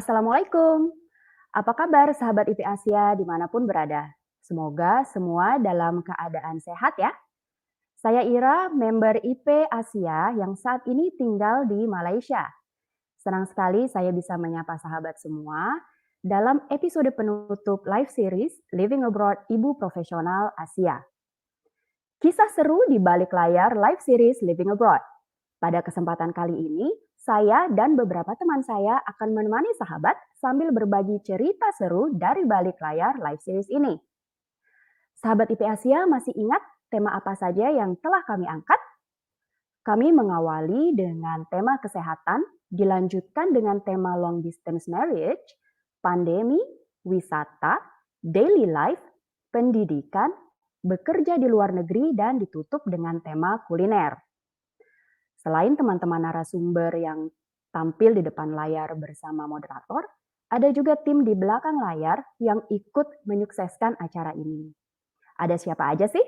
Assalamualaikum. Apa kabar sahabat IP Asia dimanapun berada? Semoga semua dalam keadaan sehat ya. Saya Ira, member IP Asia yang saat ini tinggal di Malaysia. Senang sekali saya bisa menyapa sahabat semua dalam episode penutup live series Living Abroad Ibu Profesional Asia. Kisah seru di balik layar live series Living Abroad. Pada kesempatan kali ini, saya dan beberapa teman saya akan menemani sahabat sambil berbagi cerita seru dari balik layar live series ini. Sahabat IP Asia masih ingat tema apa saja yang telah kami angkat? Kami mengawali dengan tema kesehatan, dilanjutkan dengan tema long distance marriage, pandemi, wisata, daily life, pendidikan, bekerja di luar negeri, dan ditutup dengan tema kuliner. Selain teman-teman narasumber yang tampil di depan layar bersama moderator, ada juga tim di belakang layar yang ikut menyukseskan acara ini. Ada siapa aja sih?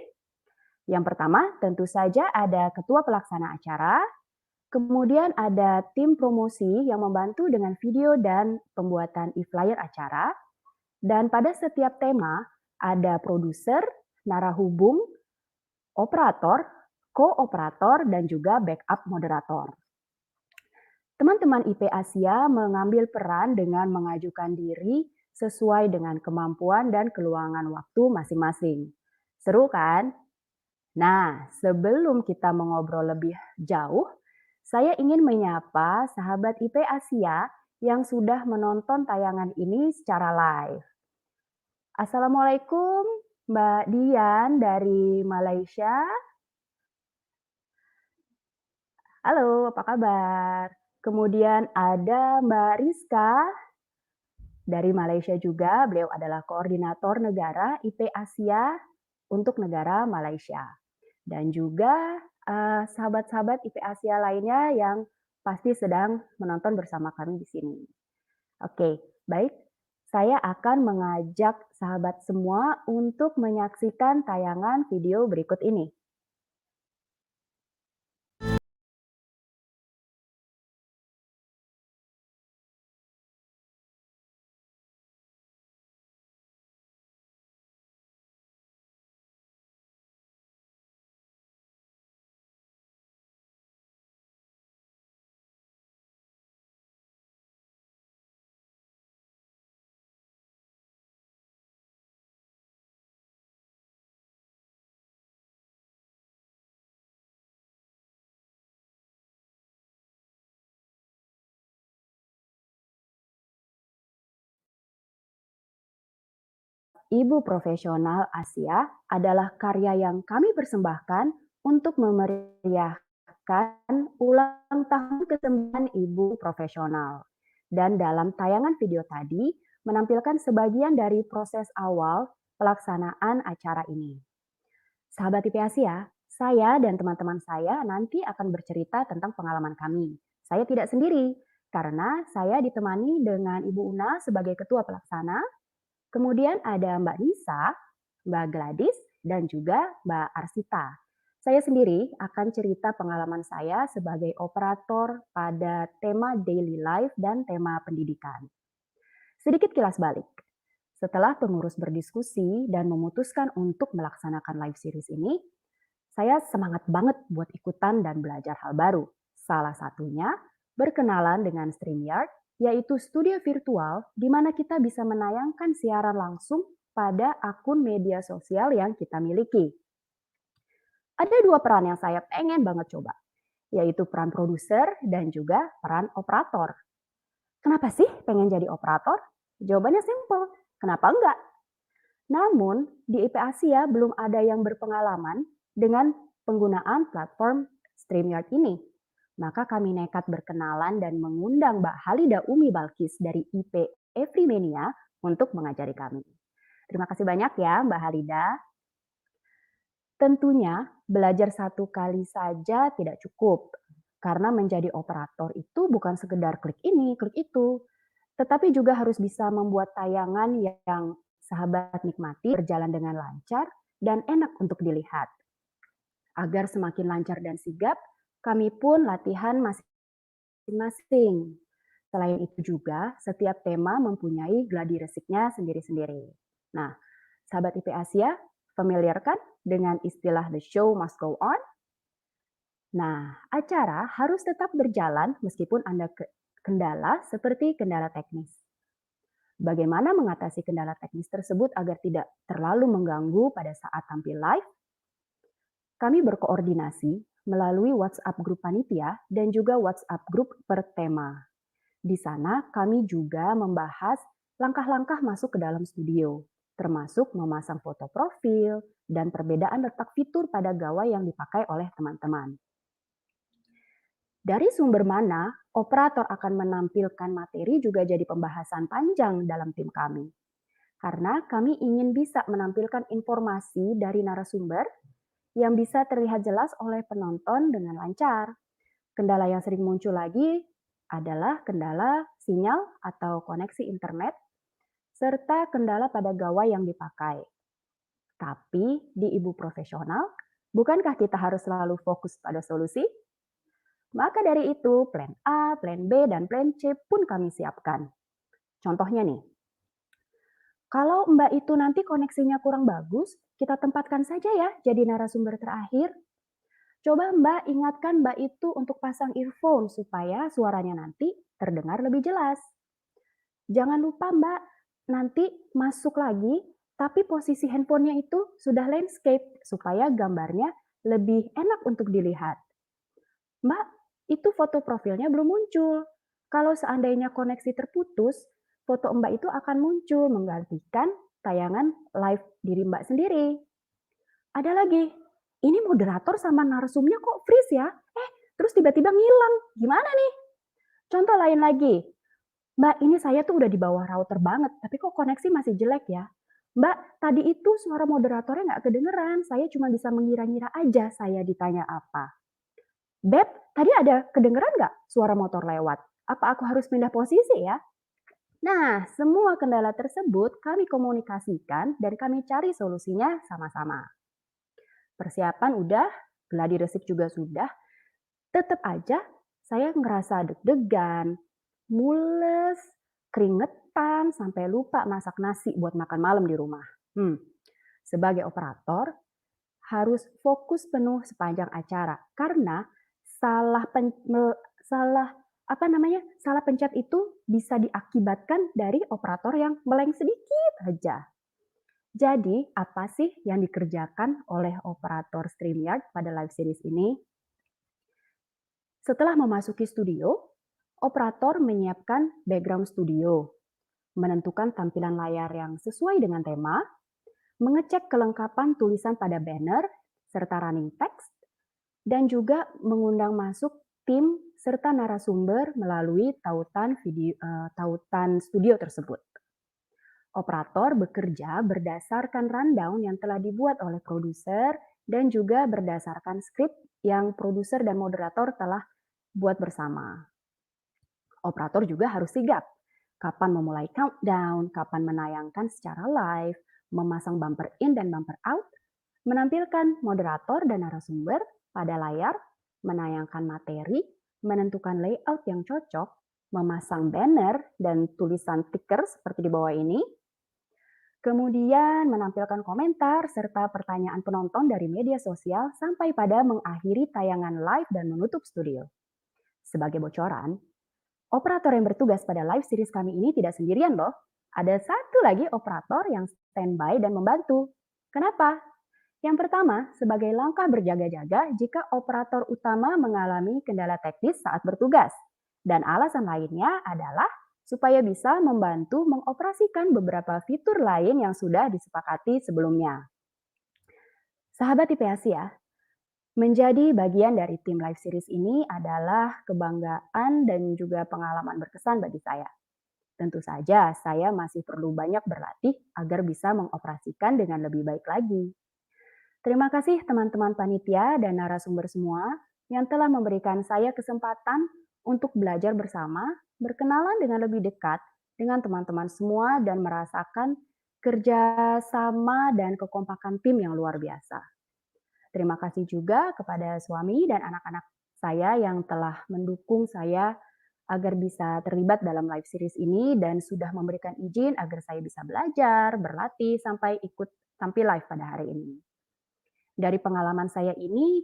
Yang pertama, tentu saja ada ketua pelaksana acara, kemudian ada tim promosi yang membantu dengan video dan pembuatan e-flyer acara, dan pada setiap tema ada produser, narahubung, operator, kooperator, dan juga backup moderator. Teman-teman IP Asia mengambil peran dengan mengajukan diri sesuai dengan kemampuan dan keluangan waktu masing-masing. Seru kan? Nah, sebelum kita mengobrol lebih jauh, saya ingin menyapa sahabat IP Asia yang sudah menonton tayangan ini secara live. Assalamualaikum Mbak Dian dari Malaysia. Halo, apa kabar? Kemudian ada Mbak Rizka dari Malaysia juga. Beliau adalah koordinator negara IP Asia untuk negara Malaysia. Dan juga sahabat-sahabat IP Asia lainnya yang pasti sedang menonton bersama kami di sini. Oke, baik. Saya akan mengajak sahabat semua untuk menyaksikan tayangan video berikut ini. Ibu Profesional Asia adalah karya yang kami persembahkan untuk memeriahkan ulang tahun ke-9 Ibu Profesional. Dan dalam tayangan video tadi, menampilkan sebagian dari proses awal pelaksanaan acara ini. Sahabat IP Asia, saya dan teman-teman saya nanti akan bercerita tentang pengalaman kami. Saya tidak sendiri, karena saya ditemani dengan Ibu Una sebagai Ketua Pelaksana. Kemudian ada Mbak Nisa, Mbak Gladys, dan juga Mbak Arsita. Saya sendiri akan cerita pengalaman saya sebagai operator pada tema daily life dan tema pendidikan. Sedikit kilas balik. Setelah pengurus berdiskusi dan memutuskan untuk melaksanakan live series ini, saya semangat banget buat ikutan dan belajar hal baru. Salah satunya berkenalan dengan StreamYard, yaitu studio virtual di mana kita bisa menayangkan siaran langsung pada akun media sosial yang kita miliki. Ada dua peran yang saya pengen banget coba, yaitu peran produser dan juga peran operator. Kenapa sih pengen jadi operator? Jawabannya simple, kenapa enggak? Namun, di IP Asia belum ada yang berpengalaman dengan penggunaan platform StreamYard ini. Maka kami nekat berkenalan dan mengundang Mbak Halida Umi Balkis dari IP Everymania untuk mengajari kami. Terima kasih banyak ya Mbak Halida. Tentunya belajar satu kali saja tidak cukup, karena menjadi operator itu bukan sekedar klik ini, klik itu, tetapi juga harus bisa membuat tayangan yang sahabat nikmati berjalan dengan lancar dan enak untuk dilihat. Agar semakin lancar dan sigap, kami pun latihan masing-masing. Selain itu juga, setiap tema mempunyai gladi resiknya sendiri-sendiri. Nah, sahabat IP Asia, familiar kan dengan istilah the show must go on? Nah, acara harus tetap berjalan meskipun Anda kendala seperti kendala teknis. Bagaimana mengatasi kendala teknis tersebut agar tidak terlalu mengganggu pada saat tampil live? Kami berkoordinasi melalui WhatsApp grup panitia dan juga WhatsApp grup per tema. Di sana kami juga membahas langkah-langkah masuk ke dalam studio, termasuk memasang foto profil dan perbedaan letak fitur pada gawai yang dipakai oleh teman-teman. Dari sumber mana operator akan menampilkan materi juga jadi pembahasan panjang dalam tim kami. Karena kami ingin bisa menampilkan informasi dari narasumber yang bisa terlihat jelas oleh penonton dengan lancar. Kendala yang sering muncul lagi adalah kendala sinyal atau koneksi internet, serta kendala pada gawai yang dipakai. Tapi di ibu profesional, bukankah kita harus selalu fokus pada solusi? Maka dari itu, plan A, plan B, dan plan C pun kami siapkan. Contohnya nih, kalau Mbak itu nanti koneksinya kurang bagus, kita tempatkan saja ya jadi narasumber terakhir. Coba Mbak ingatkan Mbak itu untuk pasang earphone supaya suaranya nanti terdengar lebih jelas. Jangan lupa Mbak, nanti masuk lagi, tapi posisi handphonenya itu sudah landscape supaya gambarnya lebih enak untuk dilihat. Mbak, itu foto profilnya belum muncul. Kalau seandainya koneksi terputus, foto Mbak itu akan muncul menggantikan tayangan live diri Mbak sendiri. Ada lagi, ini moderator sama narsumnya kok freeze ya? Terus tiba-tiba ngilang. Gimana nih? Contoh lain lagi, Mbak ini saya tuh udah di bawah router banget, tapi kok koneksi masih jelek ya? Mbak, tadi itu suara moderatornya nggak kedengeran, saya cuma bisa mengira-ngira aja saya ditanya apa. Beb, tadi ada kedengeran nggak suara motor lewat? Apa aku harus pindah posisi ya? Nah, semua kendala tersebut kami komunikasikan dan kami cari solusinya sama-sama. Persiapan udah, gladi resik juga sudah, tetap aja saya ngerasa deg-degan, mules, keringetan, sampai lupa masak nasi buat makan malam di rumah. Sebagai operator, harus fokus penuh sepanjang acara karena salah pen, salah apa namanya salah pencet itu bisa diakibatkan dari operator yang meleng sedikit aja. Jadi, apa sih yang dikerjakan oleh operator StreamYard pada live series ini? Setelah memasuki studio, operator menyiapkan background studio, menentukan tampilan layar yang sesuai dengan tema, mengecek kelengkapan tulisan pada banner, serta running text, dan juga mengundang masuk tim serta narasumber melalui tautan studio tersebut. Operator bekerja berdasarkan rundown yang telah dibuat oleh produser dan juga berdasarkan skrip yang produser dan moderator telah buat bersama. Operator juga harus sigap kapan memulai countdown, kapan menayangkan secara live, memasang bumper in dan bumper out, menampilkan moderator dan narasumber pada layar, menayangkan materi, menentukan layout yang cocok, memasang banner dan tulisan ticker seperti di bawah ini, kemudian menampilkan komentar serta pertanyaan penonton dari media sosial sampai pada mengakhiri tayangan live dan menutup studio. Sebagai bocoran, operator yang bertugas pada live series kami ini tidak sendirian loh. Ada satu lagi operator yang standby dan membantu. Kenapa? Yang pertama, sebagai langkah berjaga-jaga jika operator utama mengalami kendala teknis saat bertugas. Dan alasan lainnya adalah supaya bisa membantu mengoperasikan beberapa fitur lain yang sudah disepakati sebelumnya. Sahabat IPASI ya, menjadi bagian dari tim live series ini adalah kebanggaan dan juga pengalaman berkesan bagi saya. Tentu saja saya masih perlu banyak berlatih agar bisa mengoperasikan dengan lebih baik lagi. Terima kasih teman-teman panitia dan narasumber semua yang telah memberikan saya kesempatan untuk belajar bersama, berkenalan dengan lebih dekat dengan teman-teman semua dan merasakan kerja sama dan kekompakan tim yang luar biasa. Terima kasih juga kepada suami dan anak-anak saya yang telah mendukung saya agar bisa terlibat dalam live series ini dan sudah memberikan izin agar saya bisa belajar, berlatih, sampai ikut tampil live pada hari ini. Dari pengalaman saya ini,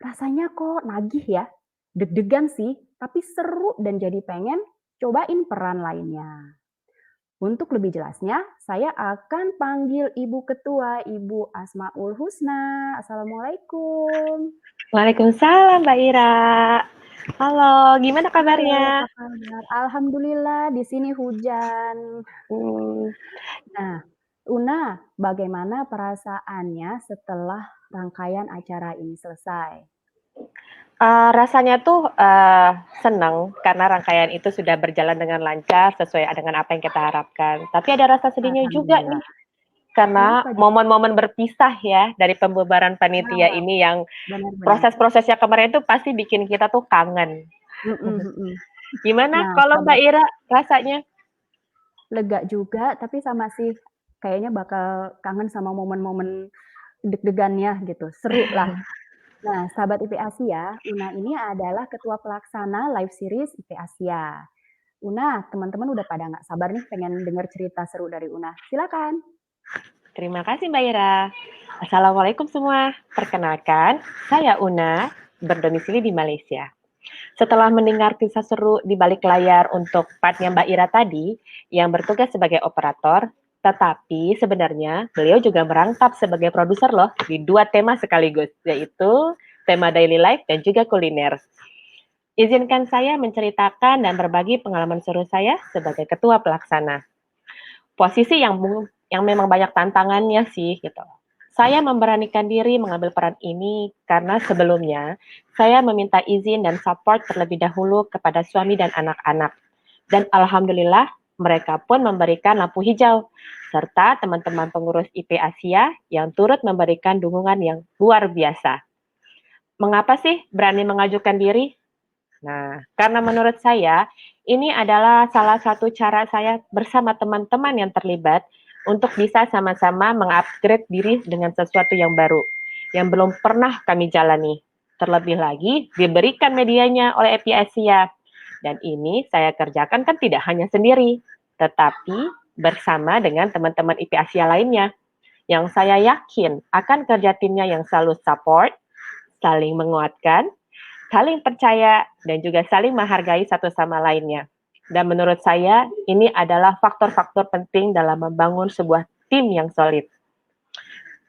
rasanya kok nagih ya, deg-degan sih, tapi seru dan jadi pengen cobain peran lainnya. Untuk lebih jelasnya, saya akan panggil Ibu Ketua, Ibu Asmaul Husna. Assalamualaikum. Waalaikumsalam Mbak Ira. Halo, gimana Halo, kabarnya? apa kabar? Alhamdulillah di sini hujan. Hmm, Nah, Una, bagaimana perasaannya setelah rangkaian acara ini selesai? Rasanya tuh senang karena rangkaian itu sudah berjalan dengan lancar sesuai dengan apa yang kita harapkan. Tapi ada rasa sedihnya juga Alhamdulillah. nih karena Kenapa? momen-momen berpisah ya dari pembubaran panitia Ah, ini yang benar-benar. proses-prosesnya kemarin tuh pasti bikin kita tuh kangen. Mhm, mhm. Gimana Nah, kalau Mbak sahabat, Ira rasanya? lega juga, tapi sama sih kayaknya bakal kangen sama momen-momen deg-degannya gitu, seru lah. Nah, sahabat IP Asia, Una ini adalah ketua pelaksana live series IP Asia. Una, teman-teman udah pada nggak sabar nih pengen dengar cerita seru dari Una. Silakan. Terima kasih Mbak Ira. Assalamualaikum semua. Perkenalkan, saya Una, berdomisili di Malaysia. Setelah mendengar kisah seru di balik layar untuk partnya Mbak Ira tadi, yang bertugas sebagai operator, tetapi sebenarnya beliau juga merangkap sebagai produser loh di dua tema sekaligus, yaitu tema daily life dan juga kuliner. Izinkan saya menceritakan dan berbagi pengalaman seru saya sebagai ketua pelaksana. Posisi yang memang banyak tantangannya sih gitu. Saya memberanikan diri mengambil peran ini karena sebelumnya saya meminta izin dan support terlebih dahulu kepada suami dan anak-anak. Dan alhamdulillah mereka pun memberikan lampu hijau serta teman-teman pengurus IP Asia yang turut memberikan dukungan yang luar biasa. Mengapa sih berani mengajukan diri? Nah, karena menurut saya ini adalah salah satu cara saya bersama teman-teman yang terlibat untuk bisa sama-sama mengupgrade diri dengan sesuatu yang baru yang belum pernah kami jalani. Terlebih lagi diberikan medianya oleh EPI Asia. Dan ini saya kerjakan kan tidak hanya sendiri, tetapi bersama dengan teman-teman IP Asia lainnya yang saya yakin akan kerja timnya yang selalu support, saling menguatkan, saling percaya, dan juga saling menghargai satu sama lainnya. Dan menurut saya, ini adalah faktor-faktor penting dalam membangun sebuah tim yang solid.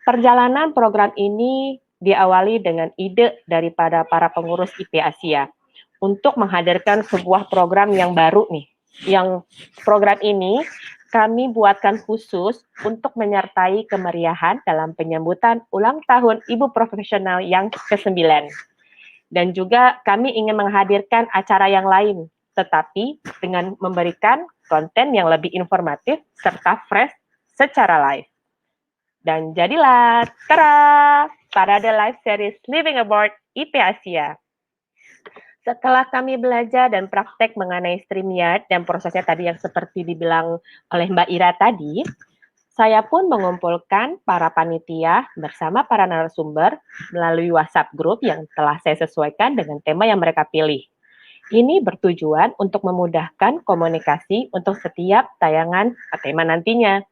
Perjalanan program ini diawali dengan ide daripada para pengurus IP Asia untuk menghadirkan sebuah program yang baru nih. Yang program ini kami buatkan khusus untuk menyertai kemeriahan dalam penyambutan ulang tahun Ibu Profesional yang ke-9. Dan juga kami ingin menghadirkan acara yang lain, tetapi dengan memberikan konten yang lebih informatif serta fresh secara live. Dan jadilah, tara, Parade Live Series Living Aboard IP Asia. Setelah kami belajar dan praktek mengenai StreamYard dan prosesnya tadi yang seperti dibilang oleh Mbak Ira tadi, saya pun mengumpulkan para panitia bersama para narasumber melalui WhatsApp group yang telah saya sesuaikan dengan tema yang mereka pilih. Ini bertujuan untuk memudahkan komunikasi untuk setiap tayangan tema nantinya.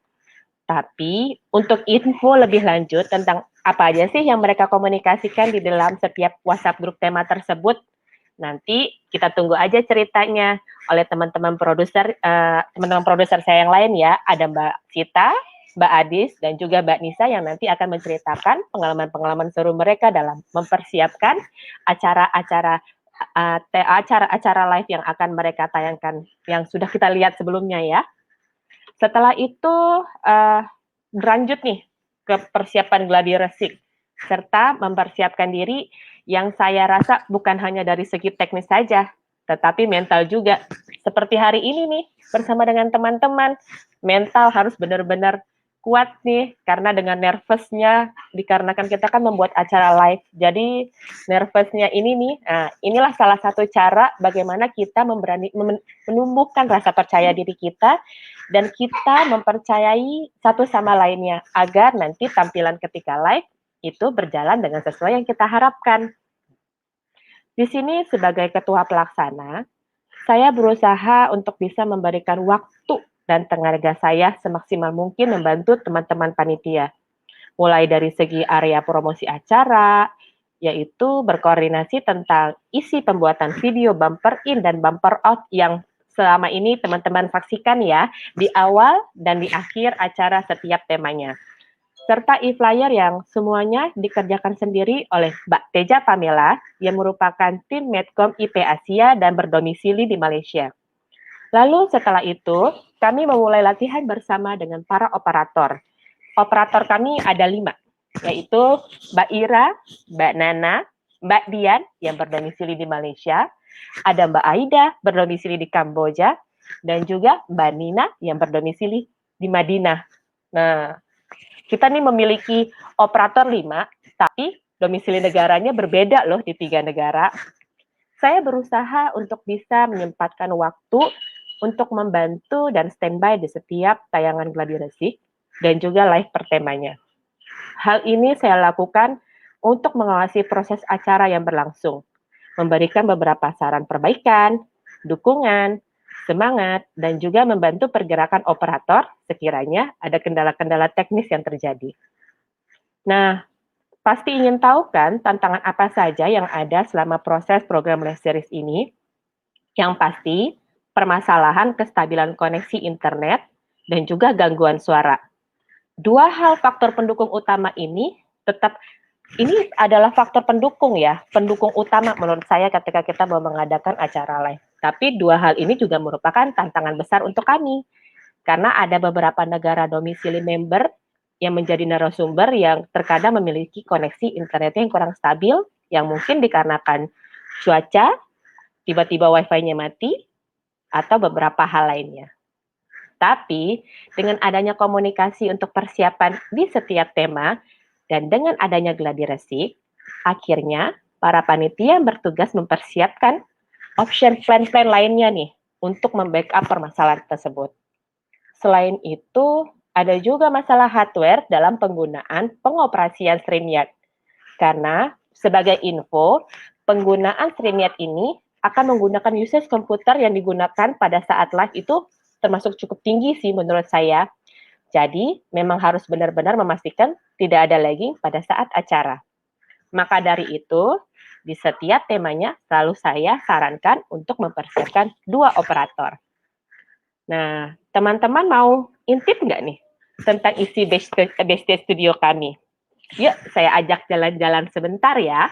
Tapi untuk info lebih lanjut tentang apa aja sih yang mereka komunikasikan di dalam setiap WhatsApp grup tema tersebut, nanti kita tunggu aja ceritanya oleh teman-teman produser saya yang lain ya. Ada Mbak Sita, Mbak Adis, dan juga Mbak Nisa yang nanti akan menceritakan pengalaman-pengalaman seru mereka dalam mempersiapkan acara-acara acara-acara live yang akan mereka tayangkan yang sudah kita lihat sebelumnya ya. Setelah itu berlanjut nih ke persiapan gladi resik serta mempersiapkan diri yang saya rasa bukan hanya dari segi teknis saja, tetapi mental juga. Seperti hari ini nih bersama dengan teman-teman, mental harus benar-benar kuat nih karena dengan nervousnya dikarenakan kita kan membuat acara live. Jadi nervousnya ini nih, inilah salah satu cara bagaimana kita menumbuhkan rasa percaya diri kita dan kita mempercayai satu sama lainnya agar nanti tampilan ketika live itu berjalan dengan sesuai yang kita harapkan. Di sini sebagai ketua pelaksana, Saya berusaha untuk bisa memberikan waktu dan tenaga saya semaksimal mungkin membantu teman-teman panitia. Mulai dari segi area promosi acara, yaitu berkoordinasi tentang isi pembuatan video bumper in dan bumper out yang selama ini teman-teman saksikan ya, di awal dan di akhir acara setiap temanya. Serta e-flyer yang semuanya dikerjakan sendiri oleh Mbak Teja Pamela yang merupakan tim Medcom IP Asia dan berdomisili di Malaysia. Lalu setelah itu, kami memulai latihan bersama dengan para operator. Operator kami ada 5, yaitu Mbak Ira, Mbak Nana, Mbak Dian yang berdomisili di Malaysia, ada Mbak Aida berdomisili di Kamboja, dan juga Mbak Nina yang berdomisili di Madinah. Nah, kita nih memiliki operator 5, tapi domisili negaranya berbeda loh di 3 negara. Saya berusaha untuk bisa menyempatkan waktu untuk membantu dan standby di setiap tayangan Gladi Resik dan juga live pertemanya. Hal ini saya lakukan untuk mengawasi proses acara yang berlangsung, memberikan beberapa saran perbaikan, dukungan, semangat, dan juga membantu pergerakan operator sekiranya ada kendala-kendala teknis yang terjadi. Nah, pasti ingin tahu kan tantangan apa saja yang ada selama proses program live series ini? Yang pasti, permasalahan kestabilan koneksi internet dan juga gangguan suara. Dua hal faktor pendukung utama ini tetap ini adalah faktor pendukung ya, pendukung utama menurut saya ketika kita mau mengadakan acara live. Tapi dua hal ini juga merupakan tantangan besar untuk kami. Karena ada beberapa negara domisili member yang menjadi narasumber yang terkadang memiliki koneksi internetnya yang kurang stabil, yang mungkin dikarenakan cuaca, tiba-tiba wifi-nya mati, atau beberapa hal lainnya. Tapi dengan adanya komunikasi untuk persiapan di setiap tema dan dengan adanya Gladi Resik, akhirnya para panitia bertugas mempersiapkan option plan-plan lainnya nih untuk membackup permasalahan tersebut. Selain itu, ada juga masalah hardware dalam penggunaan pengoperasian StreamYard. Karena sebagai info, penggunaan StreamYard ini akan menggunakan usage komputer yang digunakan pada saat live itu termasuk cukup tinggi sih menurut saya. Jadi, memang harus benar-benar memastikan tidak ada lagging pada saat acara. Maka dari itu, di setiap temanya selalu saya sarankan untuk mempersiapkan 2 operator. Nah, teman-teman mau intip nggak nih tentang isi Backstage Studio kami? Yuk, saya ajak jalan-jalan sebentar ya.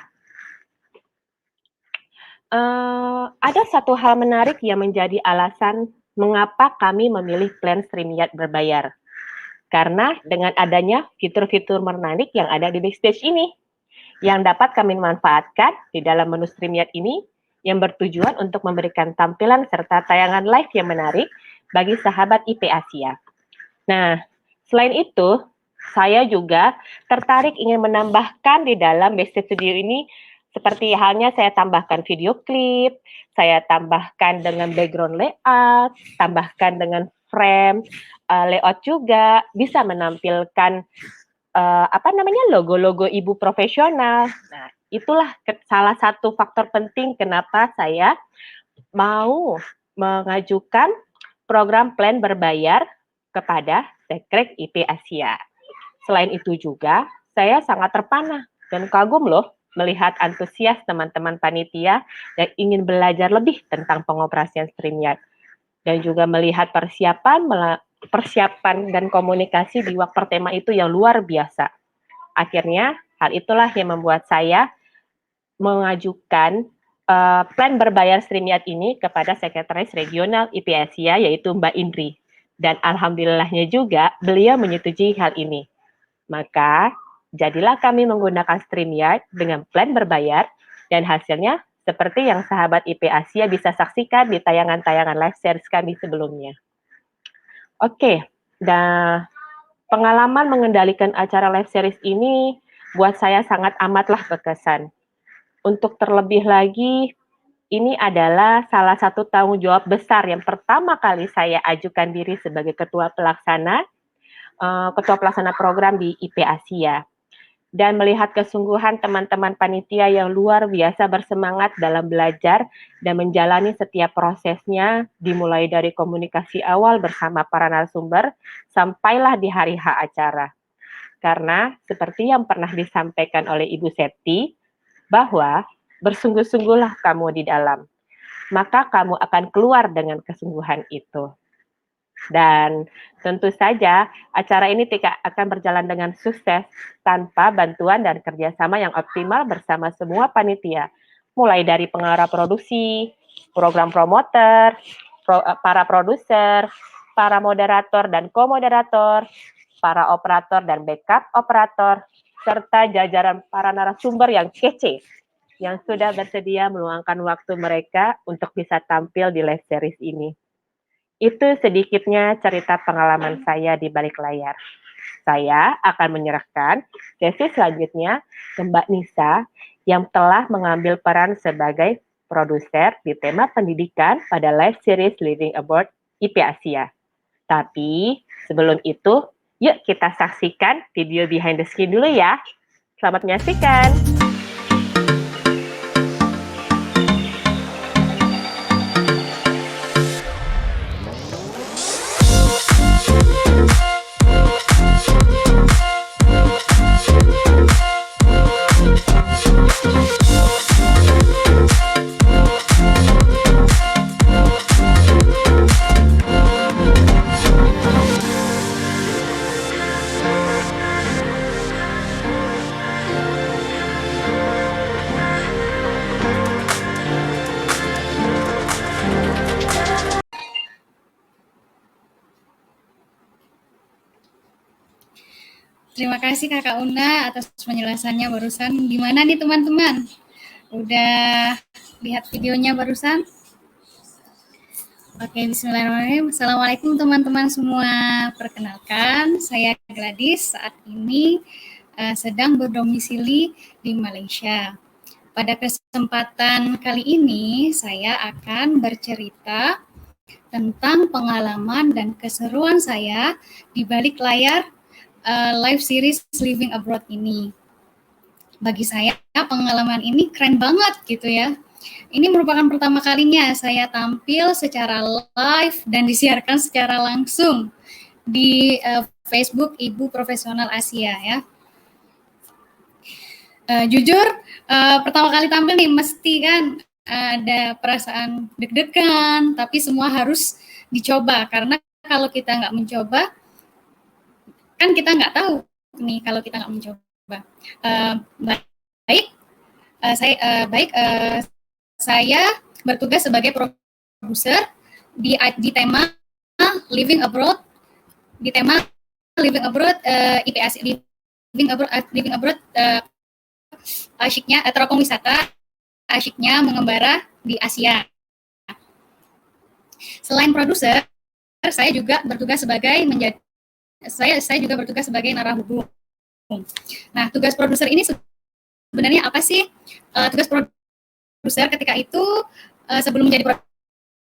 Ada satu hal menarik yang menjadi alasan mengapa kami memilih plan StreamYard berbayar. Karena dengan adanya fitur-fitur menarik yang ada di Backstage ini, yang dapat kami manfaatkan di dalam menu StreamYard ini, yang bertujuan untuk memberikan tampilan serta tayangan live yang menarik bagi sahabat IP Asia. Nah, selain itu, saya juga tertarik ingin menambahkan di dalam Backstage Studio ini seperti halnya saya tambahkan video klip, saya tambahkan dengan background layout, tambahkan dengan frame, layout juga, bisa menampilkan logo-logo ibu profesional. Nah, itulah salah satu faktor penting kenapa saya mau mengajukan program plan berbayar kepada Sekrek IP Asia. Selain itu juga, saya sangat terpana dan kagum loh melihat antusias teman-teman panitia yang ingin belajar lebih tentang pengoperasian StreamYard. Dan juga melihat persiapan dan komunikasi di waktu pertema itu yang luar biasa. Akhirnya, hal itulah yang membuat saya mengajukan plan berbayar StreamYard ini kepada Sekretaris Regional IP Asia, yaitu Mbak Indri. Dan alhamdulillahnya juga beliau menyetujui hal ini. Maka, jadilah kami menggunakan StreamYard dengan plan berbayar dan hasilnya seperti yang sahabat IP Asia bisa saksikan di tayangan-tayangan live series kami sebelumnya. Oke, dan pengalaman mengendalikan acara live series ini buat saya sangat amatlah berkesan. Untuk terlebih lagi, ini adalah salah satu tanggung jawab besar yang pertama kali saya ajukan diri sebagai ketua pelaksana program di IP Asia. dan melihat kesungguhan teman-teman panitia yang luar biasa bersemangat dalam belajar dan menjalani setiap prosesnya, dimulai dari komunikasi awal bersama para narasumber, sampailah di hari H acara. Karena seperti yang pernah disampaikan oleh Ibu Septi, bahwa bersungguh-sungguhlah kamu di dalam, maka kamu akan keluar dengan kesungguhan itu. Dan tentu saja acara ini tidak akan berjalan dengan sukses tanpa bantuan dan kerjasama yang optimal bersama semua panitia, mulai dari pengarah produksi, program promoter, para produser, para moderator dan komoderator, para operator dan backup operator, serta jajaran para narasumber yang kece yang sudah bersedia meluangkan waktu mereka untuk bisa tampil di live series ini. Itu sedikitnya cerita pengalaman saya di balik layar. Saya akan menyerahkan sesi selanjutnya ke Mbak Nisa yang telah mengambil peran sebagai produser di tema pendidikan pada live series Living Abroad IP Asia. Tapi sebelum itu, yuk kita saksikan video behind the screen dulu ya. Selamat menyaksikan. Terima kasih Kakak Una atas penjelasannya barusan. Gimana nih teman-teman? Udah lihat videonya barusan? Oke, bismillahirrahmanirrahim. Assalamualaikum teman-teman semua. Perkenalkan, saya Gladys. Saat ini sedang berdomisili di Malaysia. Pada kesempatan kali ini, saya akan bercerita tentang pengalaman dan keseruan saya di balik layar live series Living Abroad ini. Bagi saya pengalaman ini keren banget gitu ya. Ini merupakan pertama kalinya saya tampil secara live dan disiarkan secara langsung di Facebook Ibu Profesional Asia ya. Jujur pertama kali tampil nih mesti kan ada perasaan deg-degan, tapi semua harus dicoba karena kalau kita nggak mencoba kan kita nggak tahu nih kalau kita nggak mencoba. Saya bertugas sebagai produser di tema Living Abroad, di tema Living Abroad IPASI, Living Abroad asyiknya teropong wisata, asyiknya mengembara di Asia. Selain produser, saya juga bertugas sebagai saya juga bertugas sebagai narahubung. Nah, tugas produser ini sebenarnya apa sih? Tugas produser ketika itu sebelum menjadi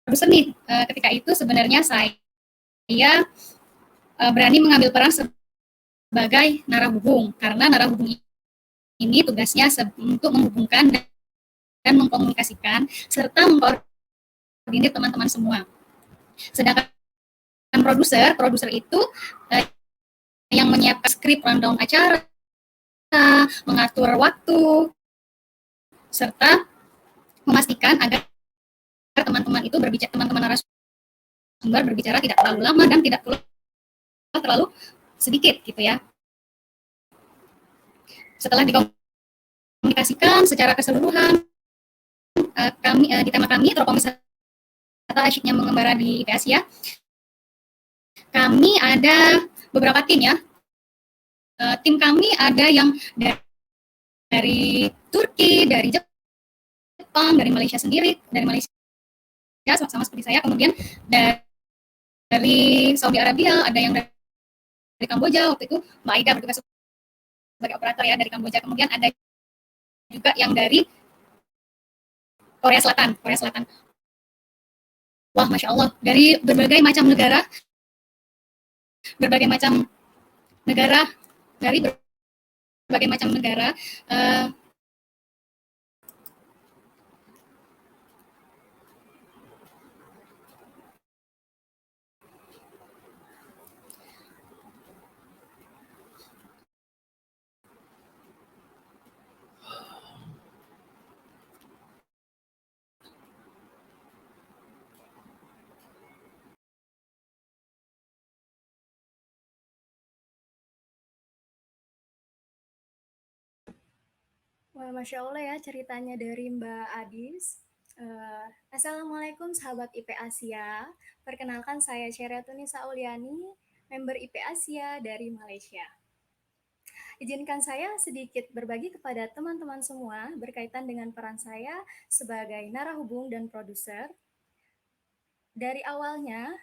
produser nih, ketika itu sebenarnya saya berani mengambil peran sebagai narahubung karena narahubung ini tugasnya untuk menghubungkan dan mengkomunikasikan serta mengkoordinir teman-teman semua. Sedangkan produser itu yang menyiapkan skrip rundown acara, mengatur waktu, serta memastikan agar teman-teman itu berbicara, teman-teman narasumber berbicara tidak terlalu lama dan tidak terlalu sedikit gitu ya. Setelah dikomunikasikan secara keseluruhan, di tema kami teropong wisata asyiknya mengembara di IP Asia, kami ada beberapa tim ya. Tim kami ada yang dari Turki, dari Jepang, dari Malaysia sendiri, dari Malaysia sama seperti saya, kemudian dari Saudi Arabia, ada yang dari Kamboja, waktu itu Mbak Aida bertugas sebagai operator ya dari Kamboja, kemudian ada juga yang dari Korea Selatan. Wah, Masya Allah, dari berbagai macam negara, dari berbagai macam negara. Uh, Wah, Masya Allah ya ceritanya dari Mbak Adis. Assalamualaikum sahabat IP Asia. Perkenalkan saya Syariatuni Sauliani, member IP Asia dari Malaysia. Izinkan saya sedikit berbagi kepada teman-teman semua berkaitan dengan peran saya sebagai narahubung dan produser. Dari awalnya,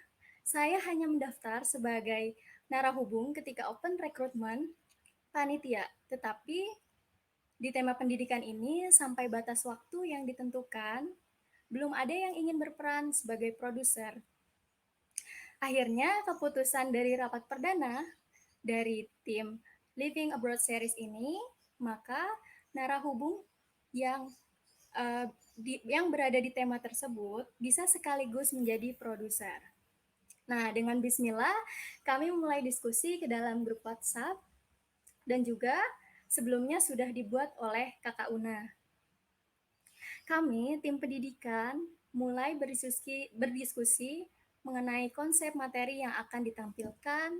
saya hanya mendaftar sebagai narahubung ketika open recruitment panitia, tetapi di tema pendidikan ini, sampai batas waktu yang ditentukan, belum ada yang ingin berperan sebagai produser. Akhirnya, keputusan dari rapat perdana dari tim Living Abroad Series ini, maka narahubung yang berada di tema tersebut bisa sekaligus menjadi produser. Nah, dengan bismillah, kami mulai diskusi ke dalam grup WhatsApp dan juga sebelumnya sudah dibuat oleh Kakak Una. Kami, tim pendidikan, mulai berdiskusi mengenai konsep materi yang akan ditampilkan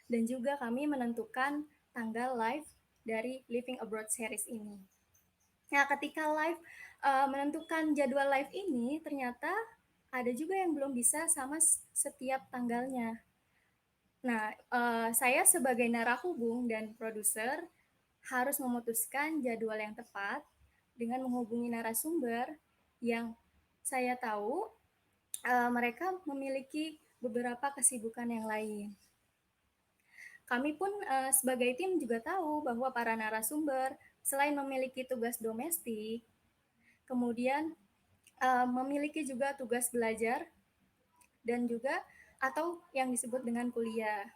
dan juga kami menentukan tanggal live dari Living Abroad Series ini. Nah, ketika live menentukan jadwal live ini, ternyata ada juga yang belum bisa sama setiap tanggalnya. Nah, saya sebagai narahubung dan produser harus memutuskan jadwal yang tepat dengan menghubungi narasumber yang saya tahu mereka memiliki beberapa kesibukan yang lain. Kami pun sebagai tim juga tahu bahwa para narasumber selain memiliki tugas domestik, kemudian memiliki juga tugas belajar dan juga atau yang disebut dengan kuliah.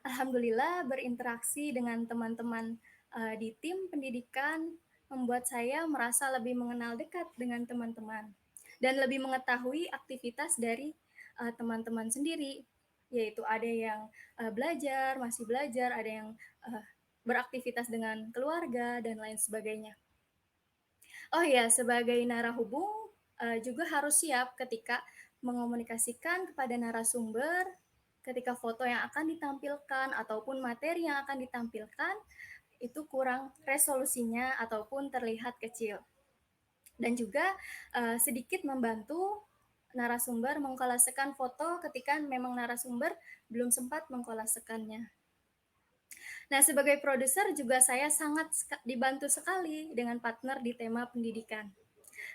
Alhamdulillah berinteraksi dengan teman-teman di tim pendidikan membuat saya merasa lebih mengenal dekat dengan teman-teman dan lebih mengetahui aktivitas dari teman-teman sendiri, yaitu ada yang belajar, masih belajar, ada yang beraktivitas dengan keluarga dan lain sebagainya. Oh ya, sebagai narahubung juga harus siap ketika mengomunikasikan kepada narasumber ketika foto yang akan ditampilkan ataupun materi yang akan ditampilkan itu kurang resolusinya ataupun terlihat kecil. Dan juga sedikit membantu narasumber mengkolasekan foto ketika memang narasumber belum sempat mengkolasekannya. Nah, sebagai produser juga saya sangat dibantu sekali dengan partner di tema pendidikan.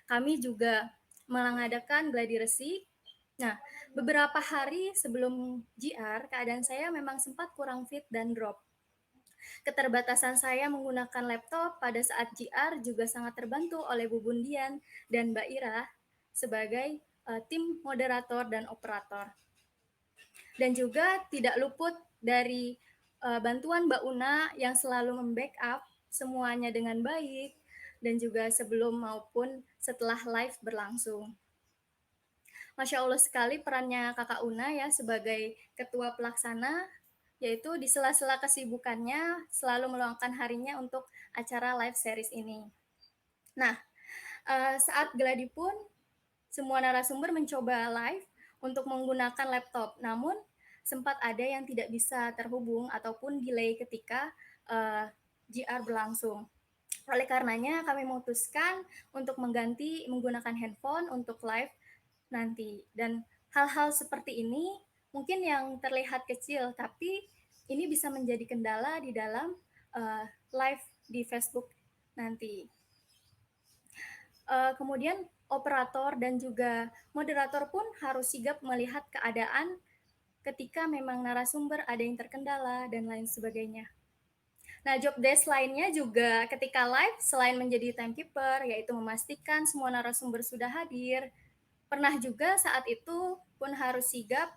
Kami juga mengadakan gladi resik. Nah, beberapa hari sebelum GR, keadaan saya memang sempat kurang fit dan drop. Keterbatasan saya menggunakan laptop pada saat GR juga sangat terbantu oleh Bu Bundian dan Mbak Ira sebagai tim moderator dan operator. Dan juga tidak luput dari bantuan Mbak Una yang selalu membackup semuanya dengan baik dan juga sebelum maupun setelah live berlangsung. Masya Allah sekali perannya Kakak Una ya sebagai ketua pelaksana, yaitu di sela-sela kesibukannya selalu meluangkan harinya untuk acara live series ini. Nah, saat geladi pun semua narasumber mencoba live untuk menggunakan laptop, namun sempat ada yang tidak bisa terhubung ataupun delay ketika GR berlangsung. Oleh karenanya kami memutuskan untuk mengganti menggunakan handphone untuk live nanti. Dan hal-hal seperti ini mungkin yang terlihat kecil, tapi ini bisa menjadi kendala di dalam live di Facebook nanti. Kemudian operator dan juga moderator pun harus sigap melihat keadaan ketika memang narasumber ada yang terkendala dan lain sebagainya. Nah, job desk lainnya juga ketika live selain menjadi timekeeper, yaitu memastikan semua narasumber sudah hadir. Pernah juga saat itu pun harus sigap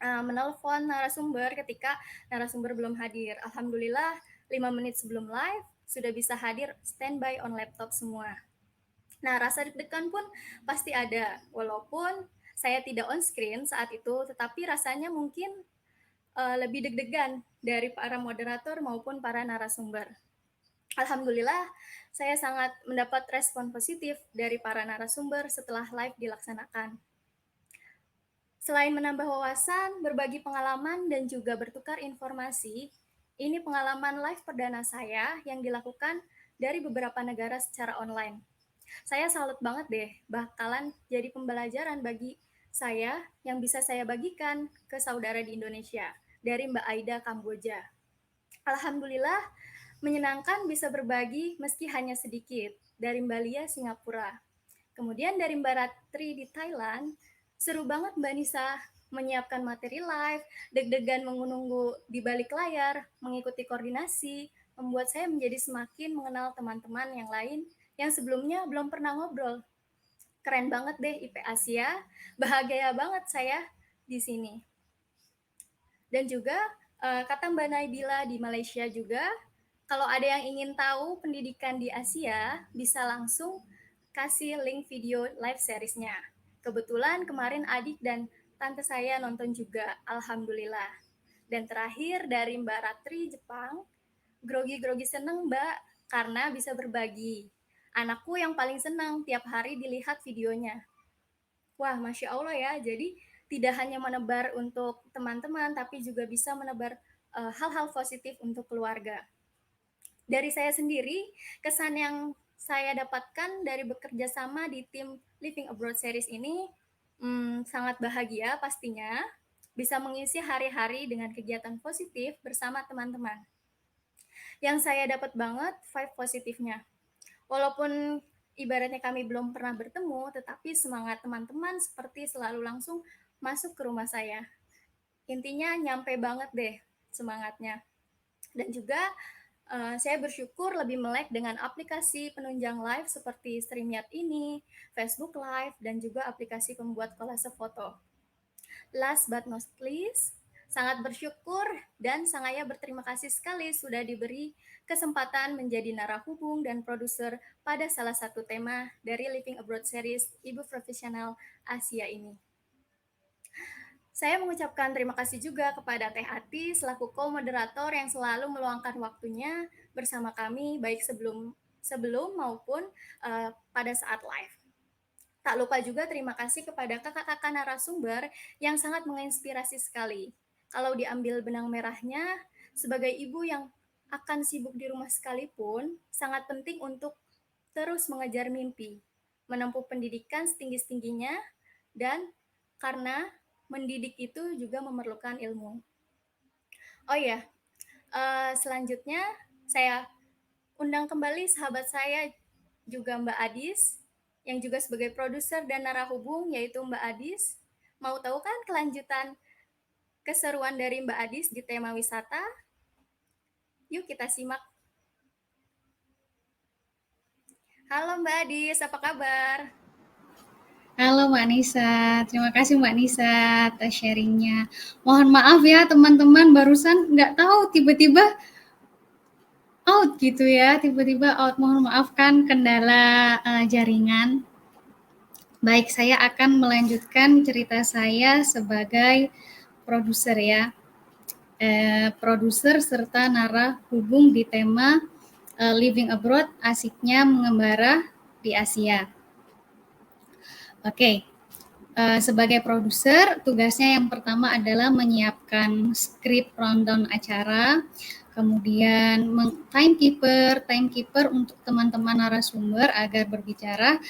menelpon narasumber ketika narasumber belum hadir. Alhamdulillah 5 menit sebelum live sudah bisa hadir standby on laptop semua. Nah, rasa deg-degan pun pasti ada, walaupun saya tidak on screen saat itu, tetapi rasanya mungkin lebih deg-degan dari para moderator maupun para narasumber. Alhamdulillah, saya sangat mendapat respon positif dari para narasumber setelah live dilaksanakan. Selain menambah wawasan, berbagi pengalaman, dan juga bertukar informasi, ini pengalaman live perdana saya yang dilakukan dari beberapa negara secara online. Saya salut banget deh, bakalan jadi pembelajaran bagi saya yang bisa saya bagikan ke saudara di Indonesia, dari Mbak Aida Kamboja. Alhamdulillah, menyenangkan bisa berbagi meski hanya sedikit, dari Mbak Lia Singapura. Kemudian dari Mbak Ratri di Thailand, seru banget Mbak Nisa menyiapkan materi live, deg-degan menunggu di balik layar, mengikuti koordinasi, membuat saya menjadi semakin mengenal teman-teman yang lain yang sebelumnya belum pernah ngobrol. Keren banget deh IP Asia, bahagia banget saya di sini. Dan juga kata Mbak Naibila di Malaysia juga, kalau ada yang ingin tahu pendidikan di Asia, bisa langsung kasih link video live seriesnya. Kebetulan kemarin adik dan tante saya nonton juga, alhamdulillah. Dan terakhir dari Mbak Ratri Jepang, grogi-grogi seneng Mbak, karena bisa berbagi. Anakku yang paling senang tiap hari dilihat videonya. Wah, Masya Allah ya, jadi tidak hanya menebar untuk teman-teman, tapi juga bisa menebar hal-hal positif untuk keluarga. Dari saya sendiri, kesan yang saya dapatkan dari bekerja sama di tim Living Abroad Series ini sangat bahagia pastinya, bisa mengisi hari-hari dengan kegiatan positif bersama teman-teman. Yang saya dapat banget vibe positifnya. Walaupun ibaratnya kami belum pernah bertemu, tetapi semangat teman-teman seperti selalu langsung masuk ke rumah saya. Intinya nyampe banget deh semangatnya. Dan juga saya bersyukur lebih melek dengan aplikasi penunjang live seperti StreamYard ini, Facebook Live, dan juga aplikasi pembuat kolase foto. Last but not least, sangat bersyukur dan saya berterima kasih sekali sudah diberi kesempatan menjadi narahubung dan produser pada salah satu tema dari Living Abroad Series Ibu Profesional Asia ini. Saya mengucapkan terima kasih juga kepada Teh Ati selaku co-moderator yang selalu meluangkan waktunya bersama kami baik sebelum maupun pada saat live. Tak lupa juga terima kasih kepada kakak-kakak narasumber yang sangat menginspirasi sekali. Kalau diambil benang merahnya, sebagai ibu yang akan sibuk di rumah sekalipun, sangat penting untuk terus mengejar mimpi, menempuh pendidikan setinggi-tingginya, dan karena mendidik itu juga memerlukan ilmu. Oh ya, selanjutnya saya undang kembali sahabat saya juga Mbak Adis, yang juga sebagai produser dan narahubung, yaitu Mbak Adis. Mau tahu kan kelanjutan keseruan dari Mbak Adis di tema wisata? Yuk kita simak. Halo Mbak Adis, apa kabar? Halo Mbak Nisa, terima kasih Mbak Nisa atas sharingnya. Mohon maaf ya teman-teman, barusan nggak tahu tiba-tiba out gitu ya, tiba-tiba out. Mohon maafkan kendala jaringan. Baik, saya akan melanjutkan cerita saya sebagai produser ya. Produser serta narahubung di tema Living Abroad, asiknya mengembara di Asia. Oke. Sebagai produser, tugasnya yang pertama adalah menyiapkan skrip rundown acara, kemudian timekeeper untuk teman-teman narasumber agar berbicara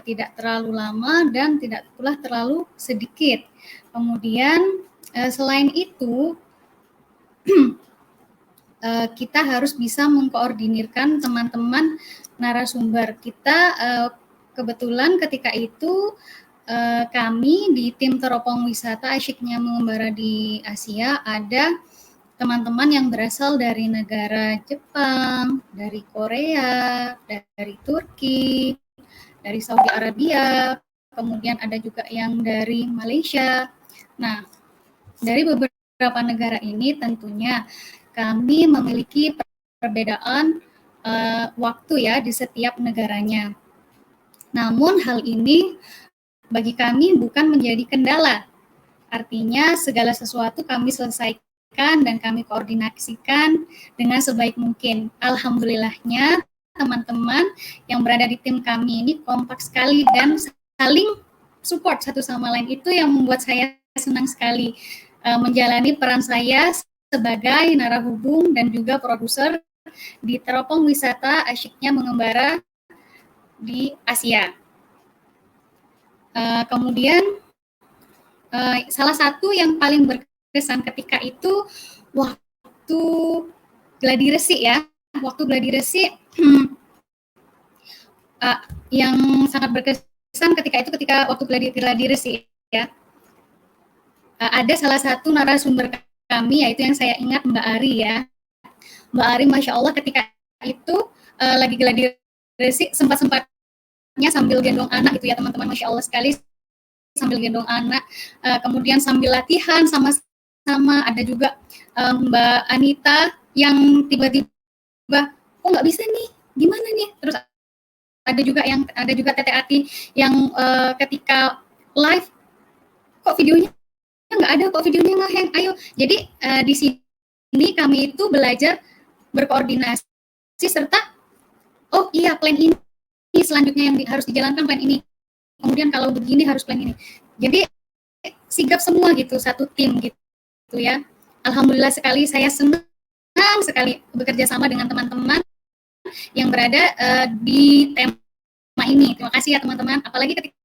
tidak terlalu lama dan tidak pula terlalu sedikit. Kemudian selain itu, kita harus bisa mengkoordinirkan teman-teman narasumber. Kita kebetulan ketika itu kami di tim teropong wisata asyiknya mengembara di Asia ada teman-teman yang berasal dari negara Jepang, dari Korea, dari Turki, dari Saudi Arabia, kemudian ada juga yang dari Malaysia. Nah, Dari beberapa negara ini tentunya kami memiliki perbedaan waktu ya di setiap negaranya. Namun hal ini bagi kami bukan menjadi kendala. Artinya segala sesuatu kami selesaikan dan kami koordinasikan dengan sebaik mungkin. Alhamdulillahnya teman-teman yang berada di tim kami ini kompak sekali dan saling support satu sama lain. Itu yang membuat saya senang sekali menjalani peran saya sebagai narahubung dan juga produser di teropong wisata asyiknya mengembara di Asia. Kemudian salah satu yang paling berkesan ketika itu waktu gladi resi ya, waktu gladi resi yang sangat berkesan ketika waktu gladi resi ya, ada salah satu narasumber kami yaitu yang saya ingat Mbak Ari ya. Mbak Ari Masya Allah ketika itu lagi gladi resi sempat-sempatnya sambil gendong anak gitu ya teman-teman, Masya Allah sekali, sambil gendong anak, kemudian sambil latihan sama ada juga Mbak Anita yang tiba-tiba kok nggak bisa nih, gimana nih, terus ada juga Tete Ati yang ketika live kok videonya nggak ada, kok videonya nge-hang, ayo. Jadi di sini kami itu belajar berkoordinasi serta oh iya plan ini selanjutnya yang harus dijalankan plan ini, kemudian kalau begini harus plan ini. Jadi sigap semua gitu, satu tim gitu ya. Alhamdulillah sekali, saya senang sekali bekerja sama dengan teman-teman yang berada di tema ini. Terima kasih ya teman-teman. Apalagi ketika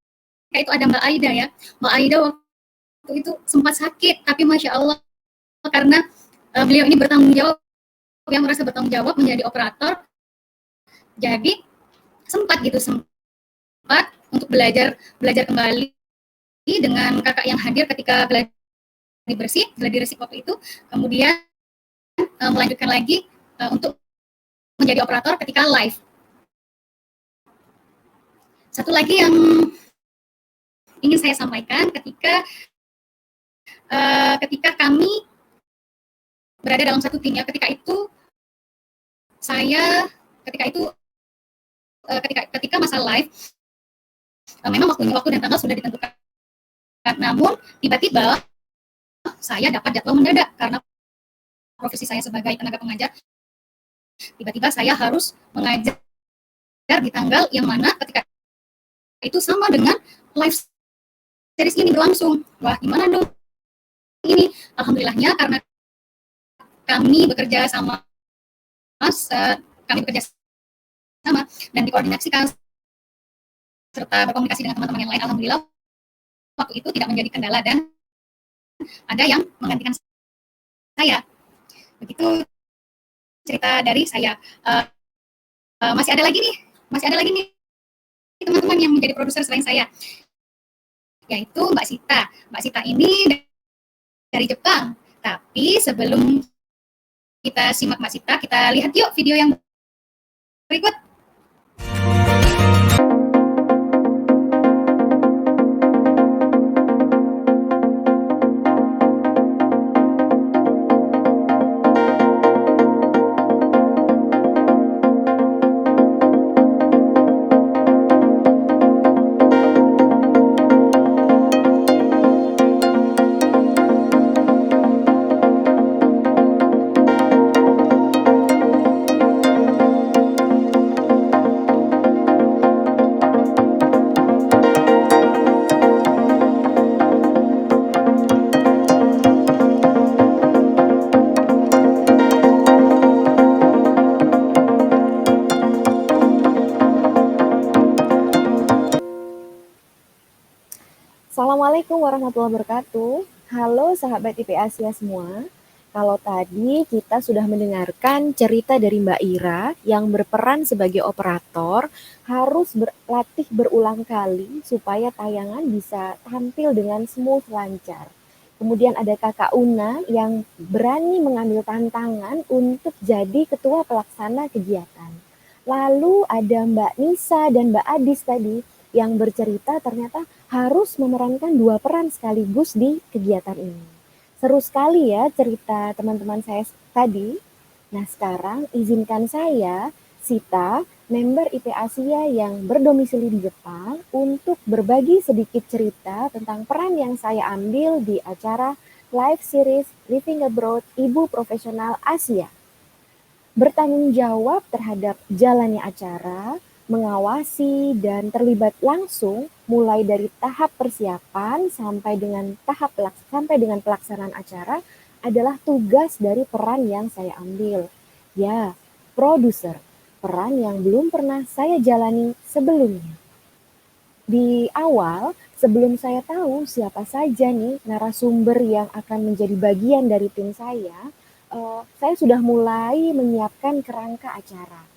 itu ada Mbak Aida ya. Mbak Aida waktu itu sempat sakit, tapi Masya Allah karena beliau ini bertanggung jawab, yang merasa bertanggung jawab menjadi operator, jadi sempat untuk belajar kembali dengan kakak yang hadir ketika gladi resi waktu itu, kemudian melanjutkan lagi untuk menjadi operator ketika live. Satu lagi yang ingin saya sampaikan ketika kami berada dalam satu tim ya, ketika masa live memang waktu dan tanggal sudah ditentukan, namun tiba-tiba saya dapat jadwal mendadak karena profesi saya sebagai tenaga pengajar. Tiba-tiba saya harus mengajar di tanggal yang mana ketika itu sama dengan live series ini berlangsung. Wah, gimana dong ini? Alhamdulillahnya karena kami bekerja sama dan dikoordinasikan serta berkomunikasi dengan teman-teman yang lain, alhamdulillah waktu itu tidak menjadi kendala dan ada yang menggantikan saya. Begitu cerita dari saya. Masih ada lagi nih teman-teman yang menjadi produser selain saya, yaitu Mbak Sita. Mbak Sita ini dari Jepang. Tapi sebelum kita simak Mbak Sita, kita lihat yuk video yang berikut. Assalamualaikum warahmatullahi wabarakatuh. Halo sahabat IP Asia semua. Kalau tadi kita sudah mendengarkan cerita dari Mbak Ira yang berperan sebagai operator, harus berlatih berulang kali supaya tayangan bisa tampil dengan smooth lancar. Kemudian ada Kakak Una yang berani mengambil tantangan untuk jadi ketua pelaksana kegiatan. Lalu ada Mbak Nisa dan Mbak Adis tadi yang bercerita ternyata harus memerankan dua peran sekaligus di kegiatan ini. Seru sekali ya cerita teman-teman saya tadi. Nah, sekarang izinkan saya, Sita, member IP Asia yang berdomisili di Jepang, untuk berbagi sedikit cerita tentang peran yang saya ambil di acara live series Living Abroad Ibu Profesional Asia. Bertanggung jawab terhadap jalannya acara, mengawasi dan terlibat langsung mulai dari tahap persiapan sampai dengan pelaksanaan acara adalah tugas dari peran yang saya ambil. Ya, produser, peran yang belum pernah saya jalani sebelumnya. Di awal, sebelum saya tahu siapa saja nih narasumber yang akan menjadi bagian dari tim saya sudah mulai menyiapkan kerangka acara.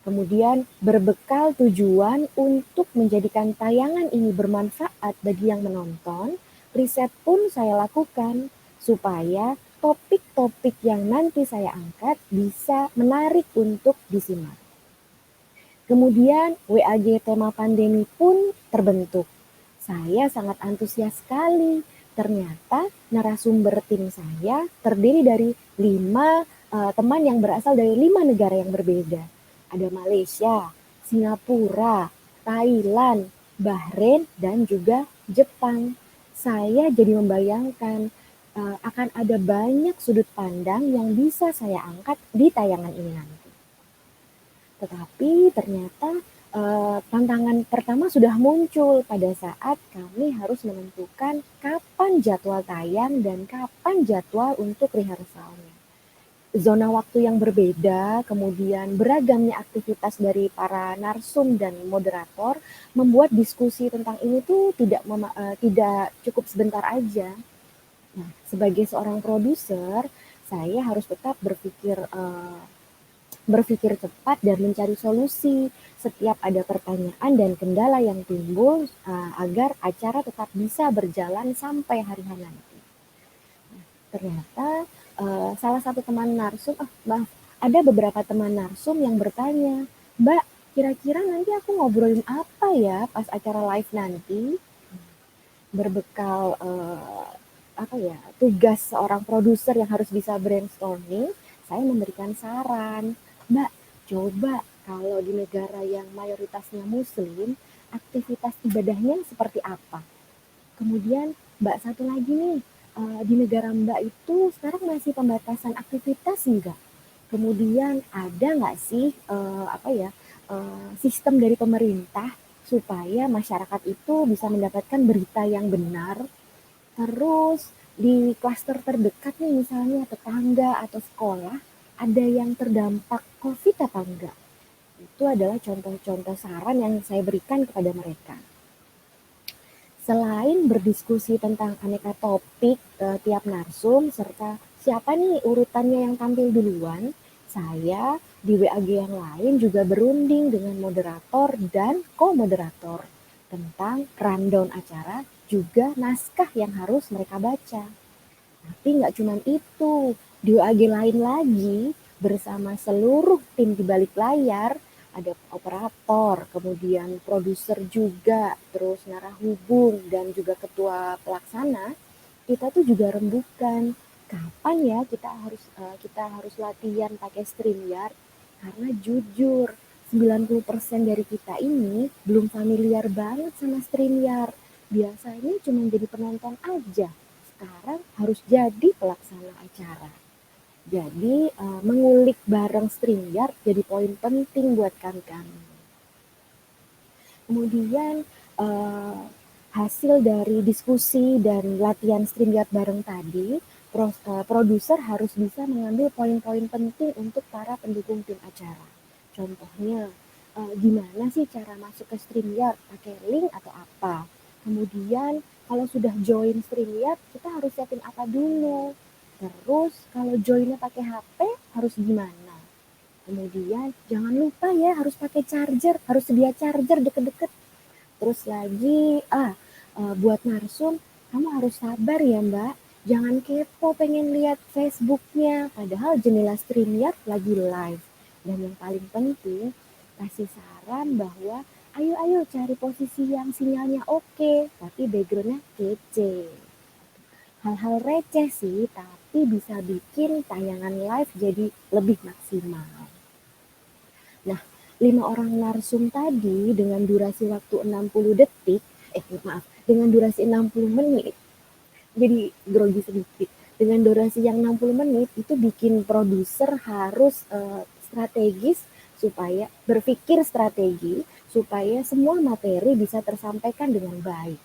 Kemudian berbekal tujuan untuk menjadikan tayangan ini bermanfaat bagi yang menonton, riset pun saya lakukan supaya topik-topik yang nanti saya angkat bisa menarik untuk disimak. Kemudian WAG tema pandemi pun terbentuk. Saya sangat antusias sekali. Ternyata narasumber tim saya terdiri dari 5 teman yang berasal dari 5 negara yang berbeda. Ada Malaysia, Singapura, Thailand, Bahrain, dan juga Jepang. Saya jadi membayangkan akan ada banyak sudut pandang yang bisa saya angkat di tayangan ini nanti. Tetapi ternyata tantangan pertama sudah muncul pada saat kami harus menentukan kapan jadwal tayang dan kapan jadwal untuk rehearsalnya. Zona waktu yang berbeda, kemudian beragamnya aktivitas dari para narsum dan moderator membuat diskusi tentang ini tuh tidak cukup sebentar aja. Nah, sebagai seorang produser, saya harus tetap berpikir cepat dan mencari solusi setiap ada pertanyaan dan kendala yang timbul agar acara tetap bisa berjalan sampai hari H nanti. Ternyata salah satu teman narsum, ada beberapa teman narsum yang bertanya, Mbak, kira-kira nanti aku ngobrolin apa ya pas acara live nanti? Berbekal tugas seorang produser yang harus bisa brainstorming, saya memberikan saran, Mbak, coba kalau di negara yang mayoritasnya Muslim, aktivitas ibadahnya seperti apa? Kemudian Mbak satu lagi nih, di negara Mbak itu sekarang masih pembatasan aktivitas enggak? Kemudian ada nggak sih sistem dari pemerintah supaya masyarakat itu bisa mendapatkan berita yang benar? Terus di klaster terdekat nih misalnya tetangga atau sekolah ada yang terdampak COVID apa enggak? Itu adalah contoh-contoh saran yang saya berikan kepada mereka. Selain berdiskusi tentang aneka topik tiap narsum serta siapa nih urutannya yang tampil duluan, saya di WAG yang lain juga berunding dengan moderator dan co-moderator tentang rundown acara juga naskah yang harus mereka baca. Tapi nggak cuma itu, di WAG lain lagi bersama seluruh tim di balik layar, ada operator, kemudian produser juga, terus narahubung dan juga ketua pelaksana, kita tuh juga rembukan kapan ya kita harus latihan pakai StreamYard, karena jujur 90% dari kita ini belum familiar banget sama StreamYard. Biasanya cuma jadi penonton aja. Sekarang harus jadi pelaksana acara. Jadi mengulik bareng StreamYard jadi poin penting buat kami. Kemudian hasil dari diskusi dan latihan StreamYard bareng tadi, produser harus bisa mengambil poin-poin penting untuk para pendukung tim acara. Contohnya, gimana sih cara masuk ke StreamYard? Pakai link atau apa? Kemudian kalau sudah join StreamYard, kita harus siapin apa dulu? Terus kalau joinnya pakai HP harus gimana? Kemudian jangan lupa ya harus pakai charger, harus sedia charger deket-deket. Terus lagi buat narsum kamu harus sabar ya Mbak. Jangan kepo pengen lihat Facebooknya, padahal jendela StreamYard lagi live. Dan yang paling penting kasih saran bahwa ayo cari posisi yang sinyalnya oke, tapi backgroundnya kece. Hal-hal receh sih, tapi bisa bikin tayangan live jadi lebih maksimal. Nah, 5 orang narsum tadi dengan durasi waktu 60 detik, maaf, dengan durasi 60 menit, jadi grogi sedikit. Dengan durasi yang 60 menit itu bikin produser harus strategis supaya berpikir strategi supaya semua materi bisa tersampaikan dengan baik.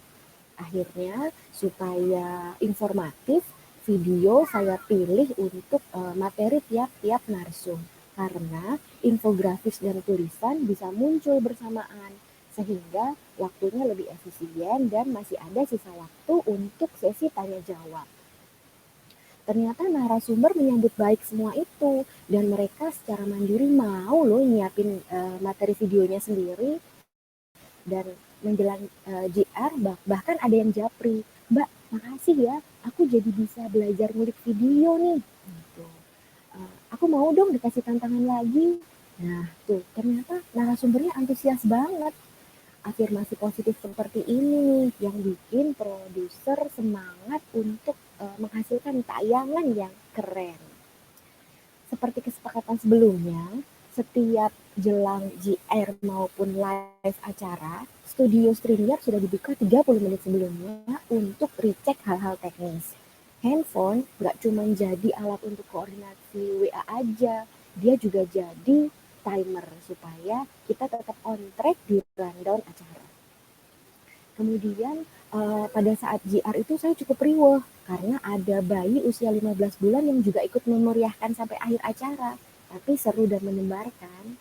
Akhirnya supaya informatif, video saya pilih untuk materi tiap-tiap narsum karena infografis dan tulisan bisa muncul bersamaan sehingga waktunya lebih efisien dan masih ada sisa waktu untuk sesi tanya jawab. Ternyata narasumber menyambut baik semua itu dan mereka secara mandiri mau loh nyiapin materi videonya sendiri dan menjelang JR bahkan ada yang japri, "Mbak, makasih ya, aku jadi bisa belajar ngulik video nih." Gitu. Aku mau dong dikasih tantangan lagi. Nah, tuh ternyata narasumbernya antusias banget. Afirmasi positif seperti ini nih yang bikin produser semangat untuk menghasilkan tayangan yang keren. Seperti kesepakatan sebelumnya, setiap jelang JR maupun live acara, studio StreamYard sudah dibuka 30 menit sebelumnya untuk recheck hal-hal teknis. Handphone nggak cuma jadi alat untuk koordinasi WA aja, dia juga jadi timer supaya kita tetap on track di rundown acara. Kemudian pada saat JR itu saya cukup riweuh karena ada bayi usia 15 bulan yang juga ikut memeriahkan sampai akhir acara. Tapi seru dan mendebarkan.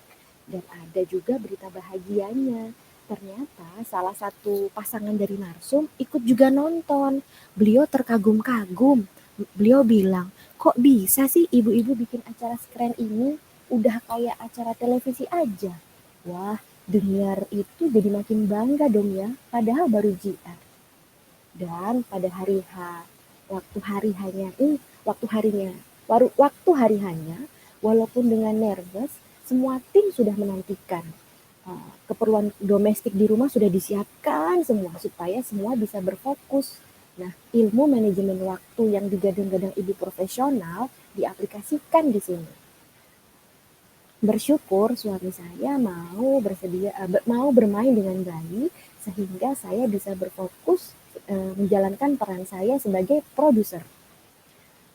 Dan ada juga berita bahagianya. Ternyata salah satu pasangan dari narsum ikut juga nonton. Beliau terkagum-kagum. Beliau bilang, kok bisa sih ibu-ibu bikin acara sekeren ini? Udah kayak acara televisi aja. Wah, dengar itu jadi makin bangga dong ya, padahal baru JR. Dan pada hari H, waktu hari hanya, waktu harinya, waktu hari hanya, walaupun dengan nervous, semua tim sudah menantikan. Keperluan domestik di rumah sudah disiapkan semua supaya semua bisa berfokus. Nah, ilmu manajemen waktu yang digadang-gadang ibu profesional diaplikasikan di sini. Bersyukur suami saya mau bermain dengan bayi sehingga saya bisa berfokus menjalankan peran saya sebagai produser.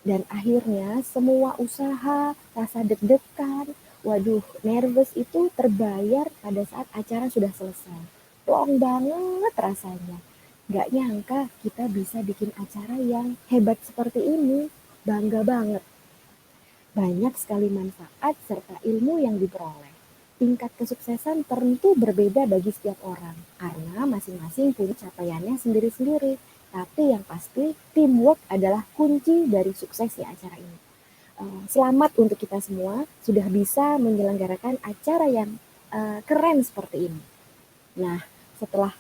Dan akhirnya semua usaha, rasa deg-degan, waduh, nervous itu terbayar pada saat acara sudah selesai. Plong banget rasanya. Gak nyangka kita bisa bikin acara yang hebat seperti ini. Bangga banget. Banyak sekali manfaat serta ilmu yang diperoleh. Tingkat kesuksesan tentu berbeda bagi setiap orang, karena masing-masing punya capaiannya sendiri-sendiri. Tapi yang pasti, teamwork adalah kunci dari suksesnya acara ini. Selamat untuk kita semua sudah bisa menyelenggarakan acara yang keren seperti ini. Nah, setelah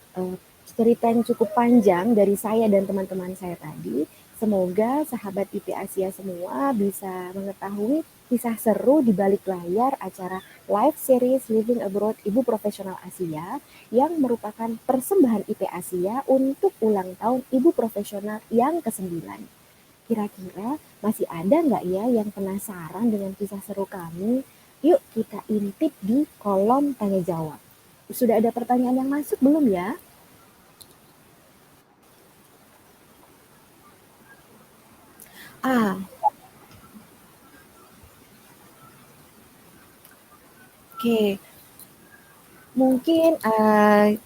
cerita yang cukup panjang dari saya dan teman-teman saya tadi, semoga sahabat IP Asia semua bisa mengetahui kisah seru di balik layar acara live series Living Abroad Ibu Profesional Asia yang merupakan persembahan IP Asia untuk ulang tahun Ibu Profesional yang ke-9. Kira-kira masih ada nggak ya yang penasaran dengan kisah seru kami? Yuk kita intip di kolom tanya jawab. Sudah ada pertanyaan yang masuk belum ya? Ah, oke. Mungkin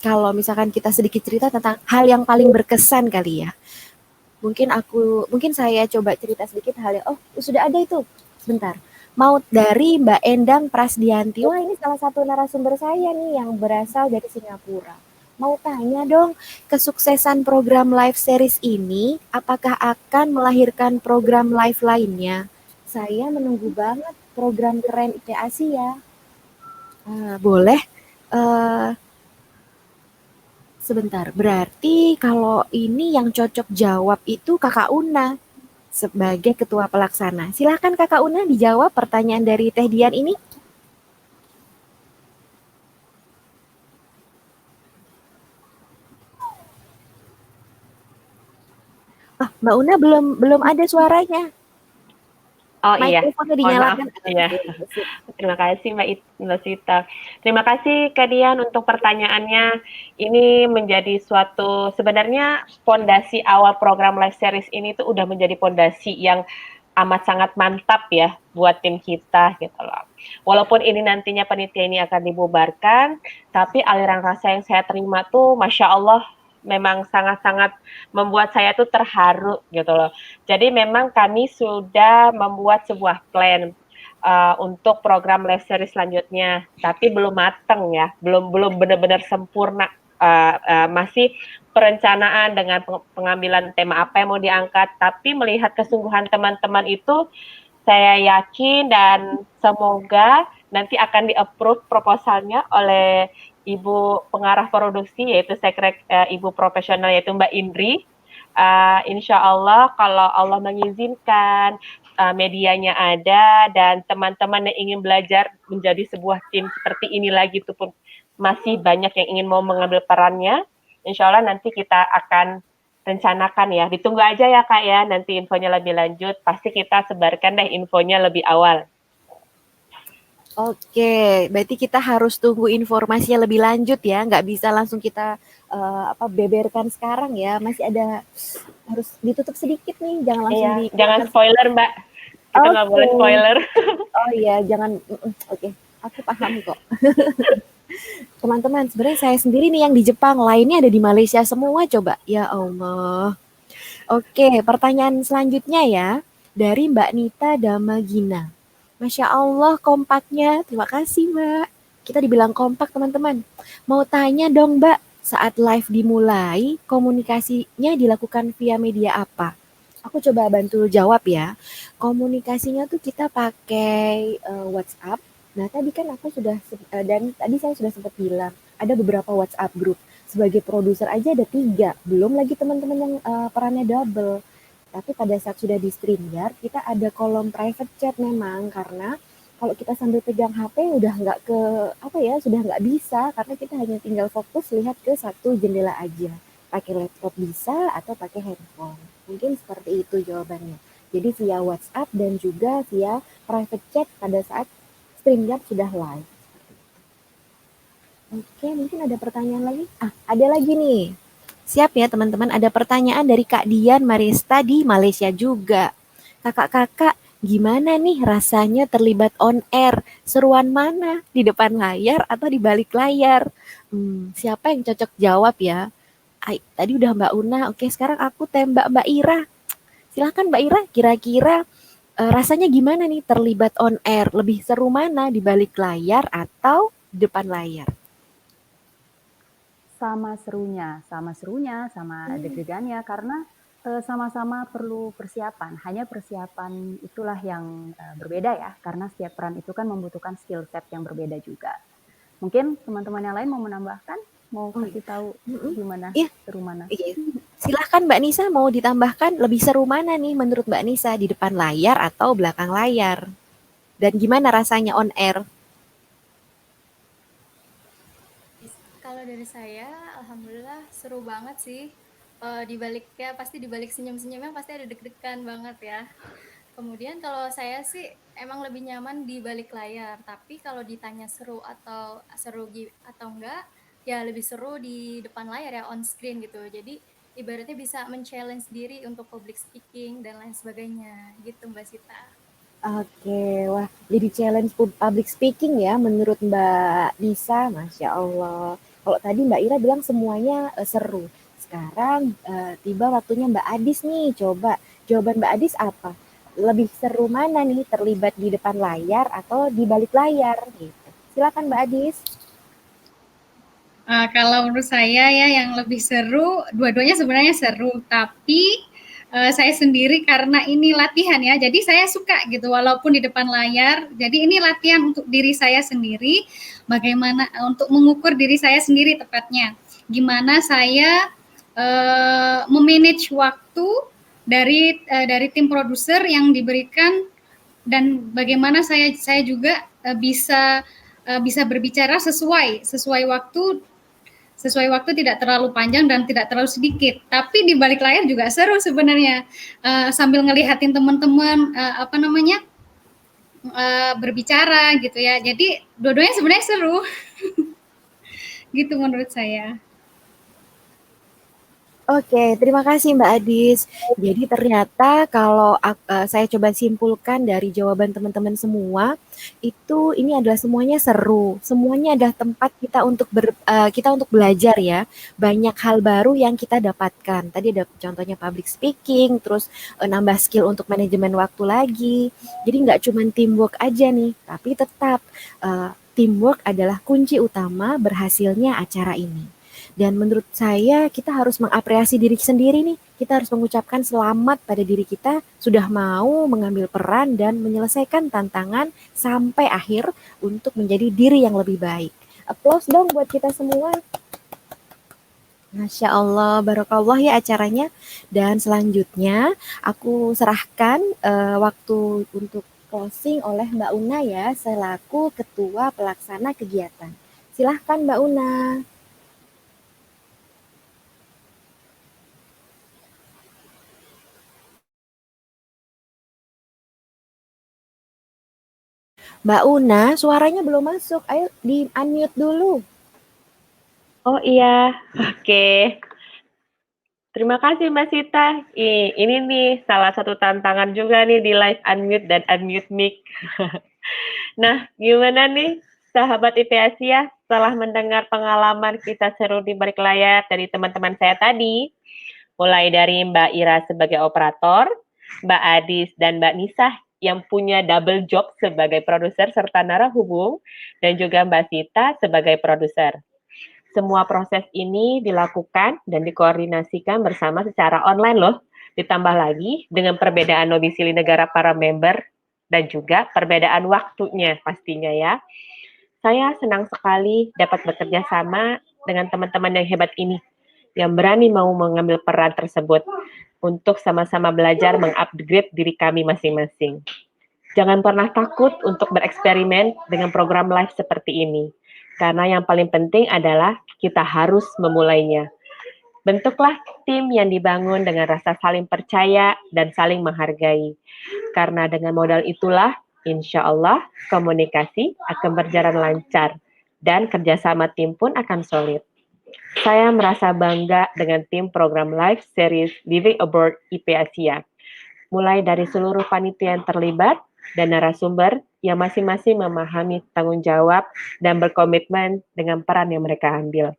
kalau misalkan kita sedikit cerita tentang hal yang paling berkesan kali ya. Mungkin saya coba cerita sedikit hal yang, oh sudah ada itu, sebentar. Mau dari Mbak Endang Prasdianti, wah ini salah satu narasumber saya nih yang berasal dari Singapura. Mau tanya dong, kesuksesan program live series ini, apakah akan melahirkan program live lainnya? Saya menunggu banget program keren IP Asia. Boleh? Eh, Sebentar, berarti kalau ini yang cocok jawab itu Kakak Una sebagai ketua pelaksana. Silakan Kakak Una dijawab pertanyaan dari Teh Dian ini. Mbak Una belum ada suaranya. Oh iya, Mikrofonnya mohon maaf. dinyalakan. Iya. Oke, sip. Terima kasih Mbak Sita. Terima kasih Kak Dian untuk pertanyaannya. Ini menjadi suatu sebenarnya pondasi awal program live series ini tuh udah menjadi pondasi yang amat sangat mantap ya buat tim kita gitu loh. Walaupun ini nantinya panitia ini akan dibubarkan, tapi aliran rasa yang saya terima tuh Masya Allah memang sangat-sangat membuat saya tuh terharu gitu loh. Jadi memang kami sudah membuat sebuah plan untuk program live series selanjutnya, tapi belum mateng ya, belum benar-benar sempurna. Masih perencanaan dengan pengambilan tema apa yang mau diangkat, tapi melihat kesungguhan teman-teman itu, saya yakin dan semoga nanti akan di-approve proposalnya oleh Ibu pengarah produksi, yaitu Ibu profesional, yaitu Mbak Indri. Insya Allah kalau Allah mengizinkan, medianya ada dan teman-teman yang ingin belajar menjadi sebuah tim seperti ini lagi itu pun masih banyak yang ingin mau mengambil perannya. Insya Allah nanti kita akan rencanakan ya. Ditunggu aja ya Kak ya, nanti infonya lebih lanjut. Pasti kita sebarkan deh infonya lebih awal. Oke, berarti kita harus tunggu informasinya lebih lanjut ya, nggak bisa langsung kita beberkan sekarang ya, masih ada harus ditutup sedikit nih, jangan langsung Iya, jangan spoiler Mbak, kita nggak boleh spoiler. Oh iya, jangan, oke, aku paham kok. Teman-teman, sebenarnya saya sendiri nih yang di Jepang, lainnya ada di Malaysia semua coba, ya Allah. Oke, pertanyaan selanjutnya ya, dari Mbak Nita Damagina. Masya Allah kompaknya, terima kasih Mbak. Kita dibilang kompak teman-teman. Mau tanya dong Mbak, saat live dimulai, komunikasinya dilakukan via media apa? Aku coba bantu jawab ya. Komunikasinya tuh kita pakai WhatsApp. Nah tadi kan aku sudah, dan tadi saya sudah sempat bilang, ada beberapa WhatsApp group. Sebagai produser aja ada 3, belum lagi teman-teman yang perannya double. Tapi pada saat sudah di StreamYard, kita ada kolom private chat memang, karena kalau kita sambil pegang HP udah nggak ke apa ya, sudah nggak bisa karena kita hanya tinggal fokus lihat ke satu jendela aja. Pakai laptop bisa atau pakai handphone. Mungkin seperti itu jawabannya. Jadi via WhatsApp dan juga via private chat pada saat StreamYard sudah live. Oke, mungkin ada pertanyaan lagi? Ada lagi nih. Siap ya teman-teman, ada pertanyaan dari Kak Dian Marista di Malaysia juga. Kakak-kakak, gimana nih rasanya terlibat on air? Seruan mana? Di depan layar atau di balik layar? Siapa yang cocok jawab ya? Tadi udah Mbak Una, oke sekarang aku tembak Mbak Ira. Silahkan Mbak Ira, kira-kira rasanya gimana nih terlibat on air? Lebih seru mana di balik layar atau di depan layar? Sama serunya, sama deg-degannya karena sama-sama perlu persiapan. Hanya persiapan itulah yang berbeda ya, karena setiap peran itu kan membutuhkan skill set yang berbeda juga. Mungkin teman-teman yang lain mau menambahkan, mau kasih tahu gimana seru mana? Silahkan Mbak Nisa, mau ditambahkan lebih seru mana nih menurut Mbak Nisa, di depan layar atau belakang layar? Dan gimana rasanya on air? Kalau dari saya, alhamdulillah seru banget sih. Pasti dibalik senyum-senyumnya pasti ada deg-degan banget ya. Kemudian kalau saya sih emang lebih nyaman di balik layar, tapi kalau ditanya seru atau enggak, ya lebih seru di depan layar ya, on screen gitu. Jadi ibaratnya bisa men-challenge diri untuk public speaking dan lain sebagainya gitu Mbak Sita. Oke, wah jadi challenge public speaking ya menurut Mbak Nisa, Masya Allah. Kalau tadi Mbak Ira bilang semuanya seru. Sekarang tiba waktunya Mbak Adis nih, coba jawaban Mbak Adis apa? Lebih seru mana nih, terlibat di depan layar atau di balik layar gitu. Silakan Mbak Adis. Kalau menurut saya ya yang lebih seru, dua-duanya sebenarnya seru, tapi saya sendiri karena ini latihan ya, jadi saya suka gitu walaupun di depan layar. Jadi ini latihan untuk diri saya sendiri, bagaimana untuk mengukur diri saya sendiri tepatnya. Gimana saya memanage waktu dari tim produser yang diberikan, dan bagaimana saya juga bisa berbicara sesuai waktu sesuai waktu tidak terlalu panjang dan tidak terlalu sedikit. Tapi di balik layar juga seru sebenarnya, sambil ngelihatin teman-teman berbicara gitu ya. Jadi dua-duanya sebenarnya seru. Gitu menurut saya. Oke, terima kasih Mbak Adis. Jadi ternyata kalau saya coba simpulkan dari jawaban teman-teman semua, itu ini adalah semuanya seru. Semuanya adalah tempat kita untuk kita untuk belajar ya. Banyak hal baru yang kita dapatkan. Tadi ada contohnya public speaking, terus nambah skill untuk manajemen waktu lagi. Jadi nggak cuma teamwork aja nih, tapi tetap teamwork adalah kunci utama berhasilnya acara ini. Dan menurut saya kita harus mengapresiasi diri sendiri nih. Kita harus mengucapkan selamat pada diri kita sudah mau mengambil peran dan menyelesaikan tantangan sampai akhir untuk menjadi diri yang lebih baik. Applause dong buat kita semua. Masya Allah, barakallah ya acaranya. Dan selanjutnya aku serahkan waktu untuk closing oleh Mbak Una ya, selaku Ketua Pelaksana Kegiatan. Silahkan Mbak Una. Mbak Una, suaranya belum masuk. Ayo di-unmute dulu. Oh iya, oke. Terima kasih Mbak Sita. Ini nih salah satu tantangan juga nih di live unmute dan unmute mic. Nah, gimana nih sahabat IP Asia setelah mendengar pengalaman kita seru di balik layar dari teman-teman saya tadi? Mulai dari Mbak Ira sebagai operator, Mbak Adis dan Mbak Nisah yang punya double job sebagai produser serta narahubung, dan juga Mbak Sita sebagai produser. Semua proses ini dilakukan dan dikoordinasikan bersama secara online loh. Ditambah lagi dengan perbedaan domisili negara para member dan juga perbedaan waktunya pastinya ya. Saya senang sekali dapat bekerja sama dengan teman-teman yang hebat ini, yang berani mau mengambil peran tersebut untuk sama-sama belajar mengupgrade diri kami masing-masing. Jangan pernah takut untuk bereksperimen dengan program live seperti ini, karena yang paling penting adalah kita harus memulainya. Bentuklah tim yang dibangun dengan rasa saling percaya dan saling menghargai. Karena dengan modal itulah, insya Allah komunikasi akan berjalan lancar dan kerjasama tim pun akan solid. Saya merasa bangga dengan tim program live series Living Aboard IP Asia. Mulai dari seluruh panitia yang terlibat dan narasumber yang masing-masing memahami tanggung jawab dan berkomitmen dengan peran yang mereka ambil.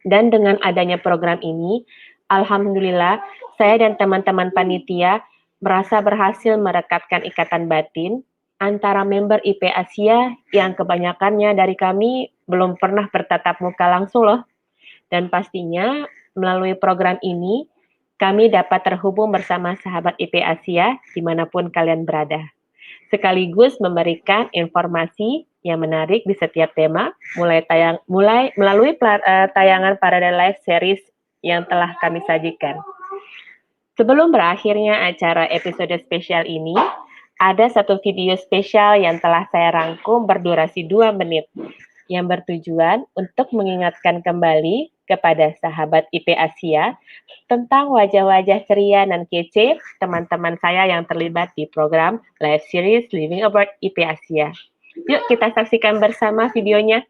Dan dengan adanya program ini, alhamdulillah saya dan teman-teman panitia merasa berhasil merekatkan ikatan batin antara member IP Asia yang kebanyakannya dari kami belum pernah bertatap muka langsung loh. Dan pastinya melalui program ini, kami dapat terhubung bersama sahabat IP Asia dimanapun kalian berada. Sekaligus memberikan informasi yang menarik di setiap tema, melalui tayangan Parade Live Series yang telah kami sajikan. Sebelum berakhirnya acara episode spesial ini, ada satu video spesial yang telah saya rangkum berdurasi 2 menit, yang bertujuan untuk mengingatkan kembali kepada sahabat IP Asia tentang wajah-wajah ceria dan kece teman-teman saya yang terlibat di program live series Living Aboard IP Asia. Yuk kita saksikan bersama videonya.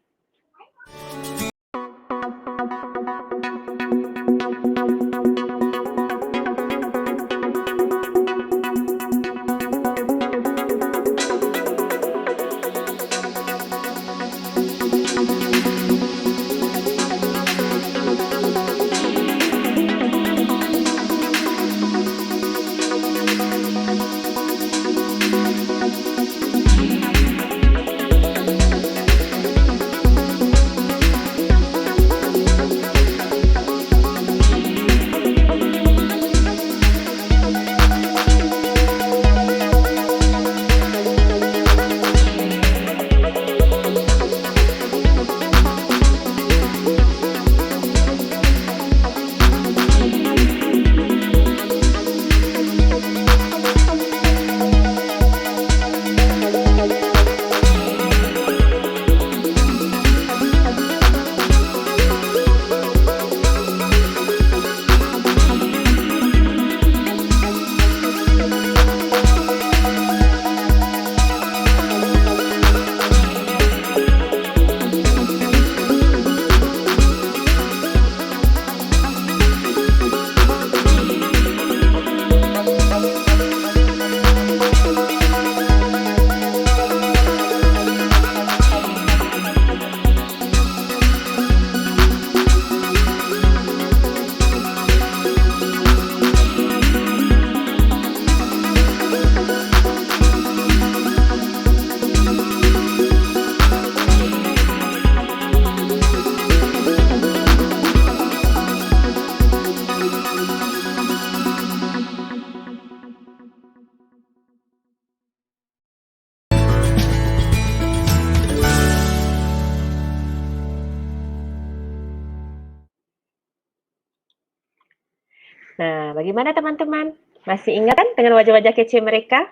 Nah, bagaimana teman-teman? Masih ingat kan dengan wajah-wajah kece mereka?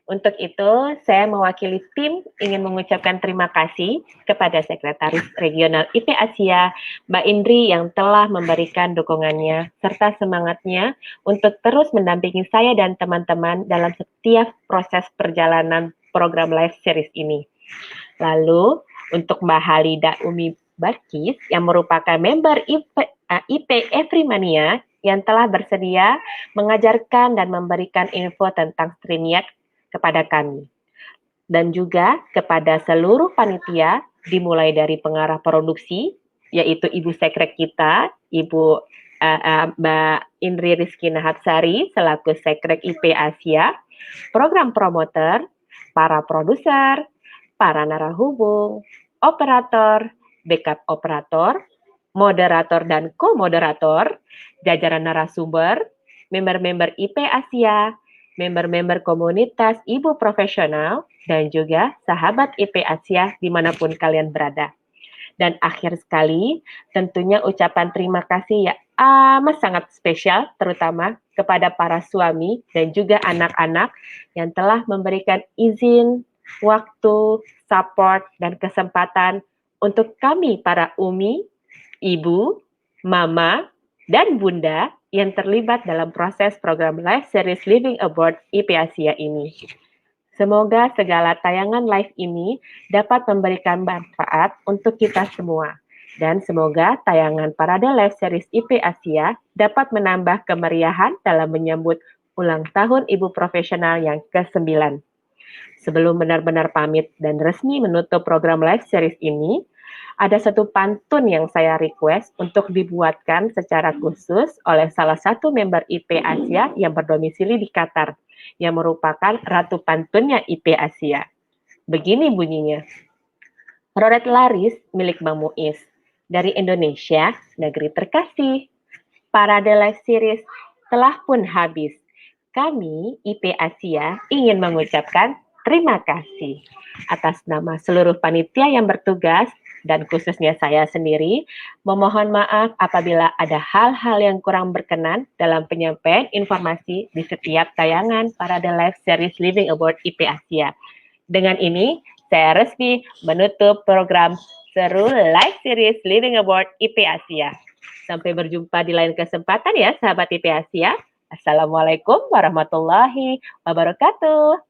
Untuk itu, saya mewakili tim ingin mengucapkan terima kasih kepada Sekretaris Regional IP Asia, Mbak Indri yang telah memberikan dukungannya serta semangatnya untuk terus mendampingi saya dan teman-teman dalam setiap proses perjalanan program live series ini. Lalu, untuk Mbak Halida Umi Barkis yang merupakan member IP Everymania yang telah bersedia mengajarkan dan memberikan info tentang StreamYard kepada kami. Dan juga kepada seluruh panitia, dimulai dari pengarah produksi, yaitu Ibu Sekrek kita, Ibu Mbak Indri Rizky Nahapsari, selaku Sekrek IP Asia, program promoter, para produser, para narahubung, operator, backup operator, moderator dan co-moderator, jajaran narasumber, member-member IP Asia, member-member komunitas ibu profesional, dan juga sahabat IP Asia dimanapun kalian berada. Dan akhir sekali, tentunya ucapan terima kasih ya amat sangat spesial, terutama kepada para suami dan juga anak-anak yang telah memberikan izin, waktu, support, dan kesempatan untuk kami para umi, ibu, mama, dan bunda yang terlibat dalam proses program live series Living Aboard IP Asia ini. Semoga segala tayangan live ini dapat memberikan manfaat untuk kita semua. Dan semoga tayangan Parade Live Series IP Asia dapat menambah kemeriahan dalam menyambut ulang tahun Ibu Profesional yang ke-9. Sebelum benar-benar pamit dan resmi menutup program live series ini, ada satu pantun yang saya request untuk dibuatkan secara khusus oleh salah satu member IP Asia yang berdomisili di Qatar, yang merupakan ratu pantunnya IP Asia. Begini bunyinya. Rodet laris milik Bang Muiz. Dari Indonesia, negeri terkasih. Parade Live Series telah pun habis. Kami, IP Asia, ingin mengucapkan terima kasih atas nama seluruh panitia yang bertugas dan khususnya saya sendiri, memohon maaf apabila ada hal-hal yang kurang berkenan dalam penyampaian informasi di setiap tayangan Parade Live Series Living Aboard IP Asia. Dengan ini, saya resmi menutup program seru Live Series Living Aboard IP Asia. Sampai berjumpa di lain kesempatan ya, sahabat IP Asia. Assalamualaikum warahmatullahi wabarakatuh.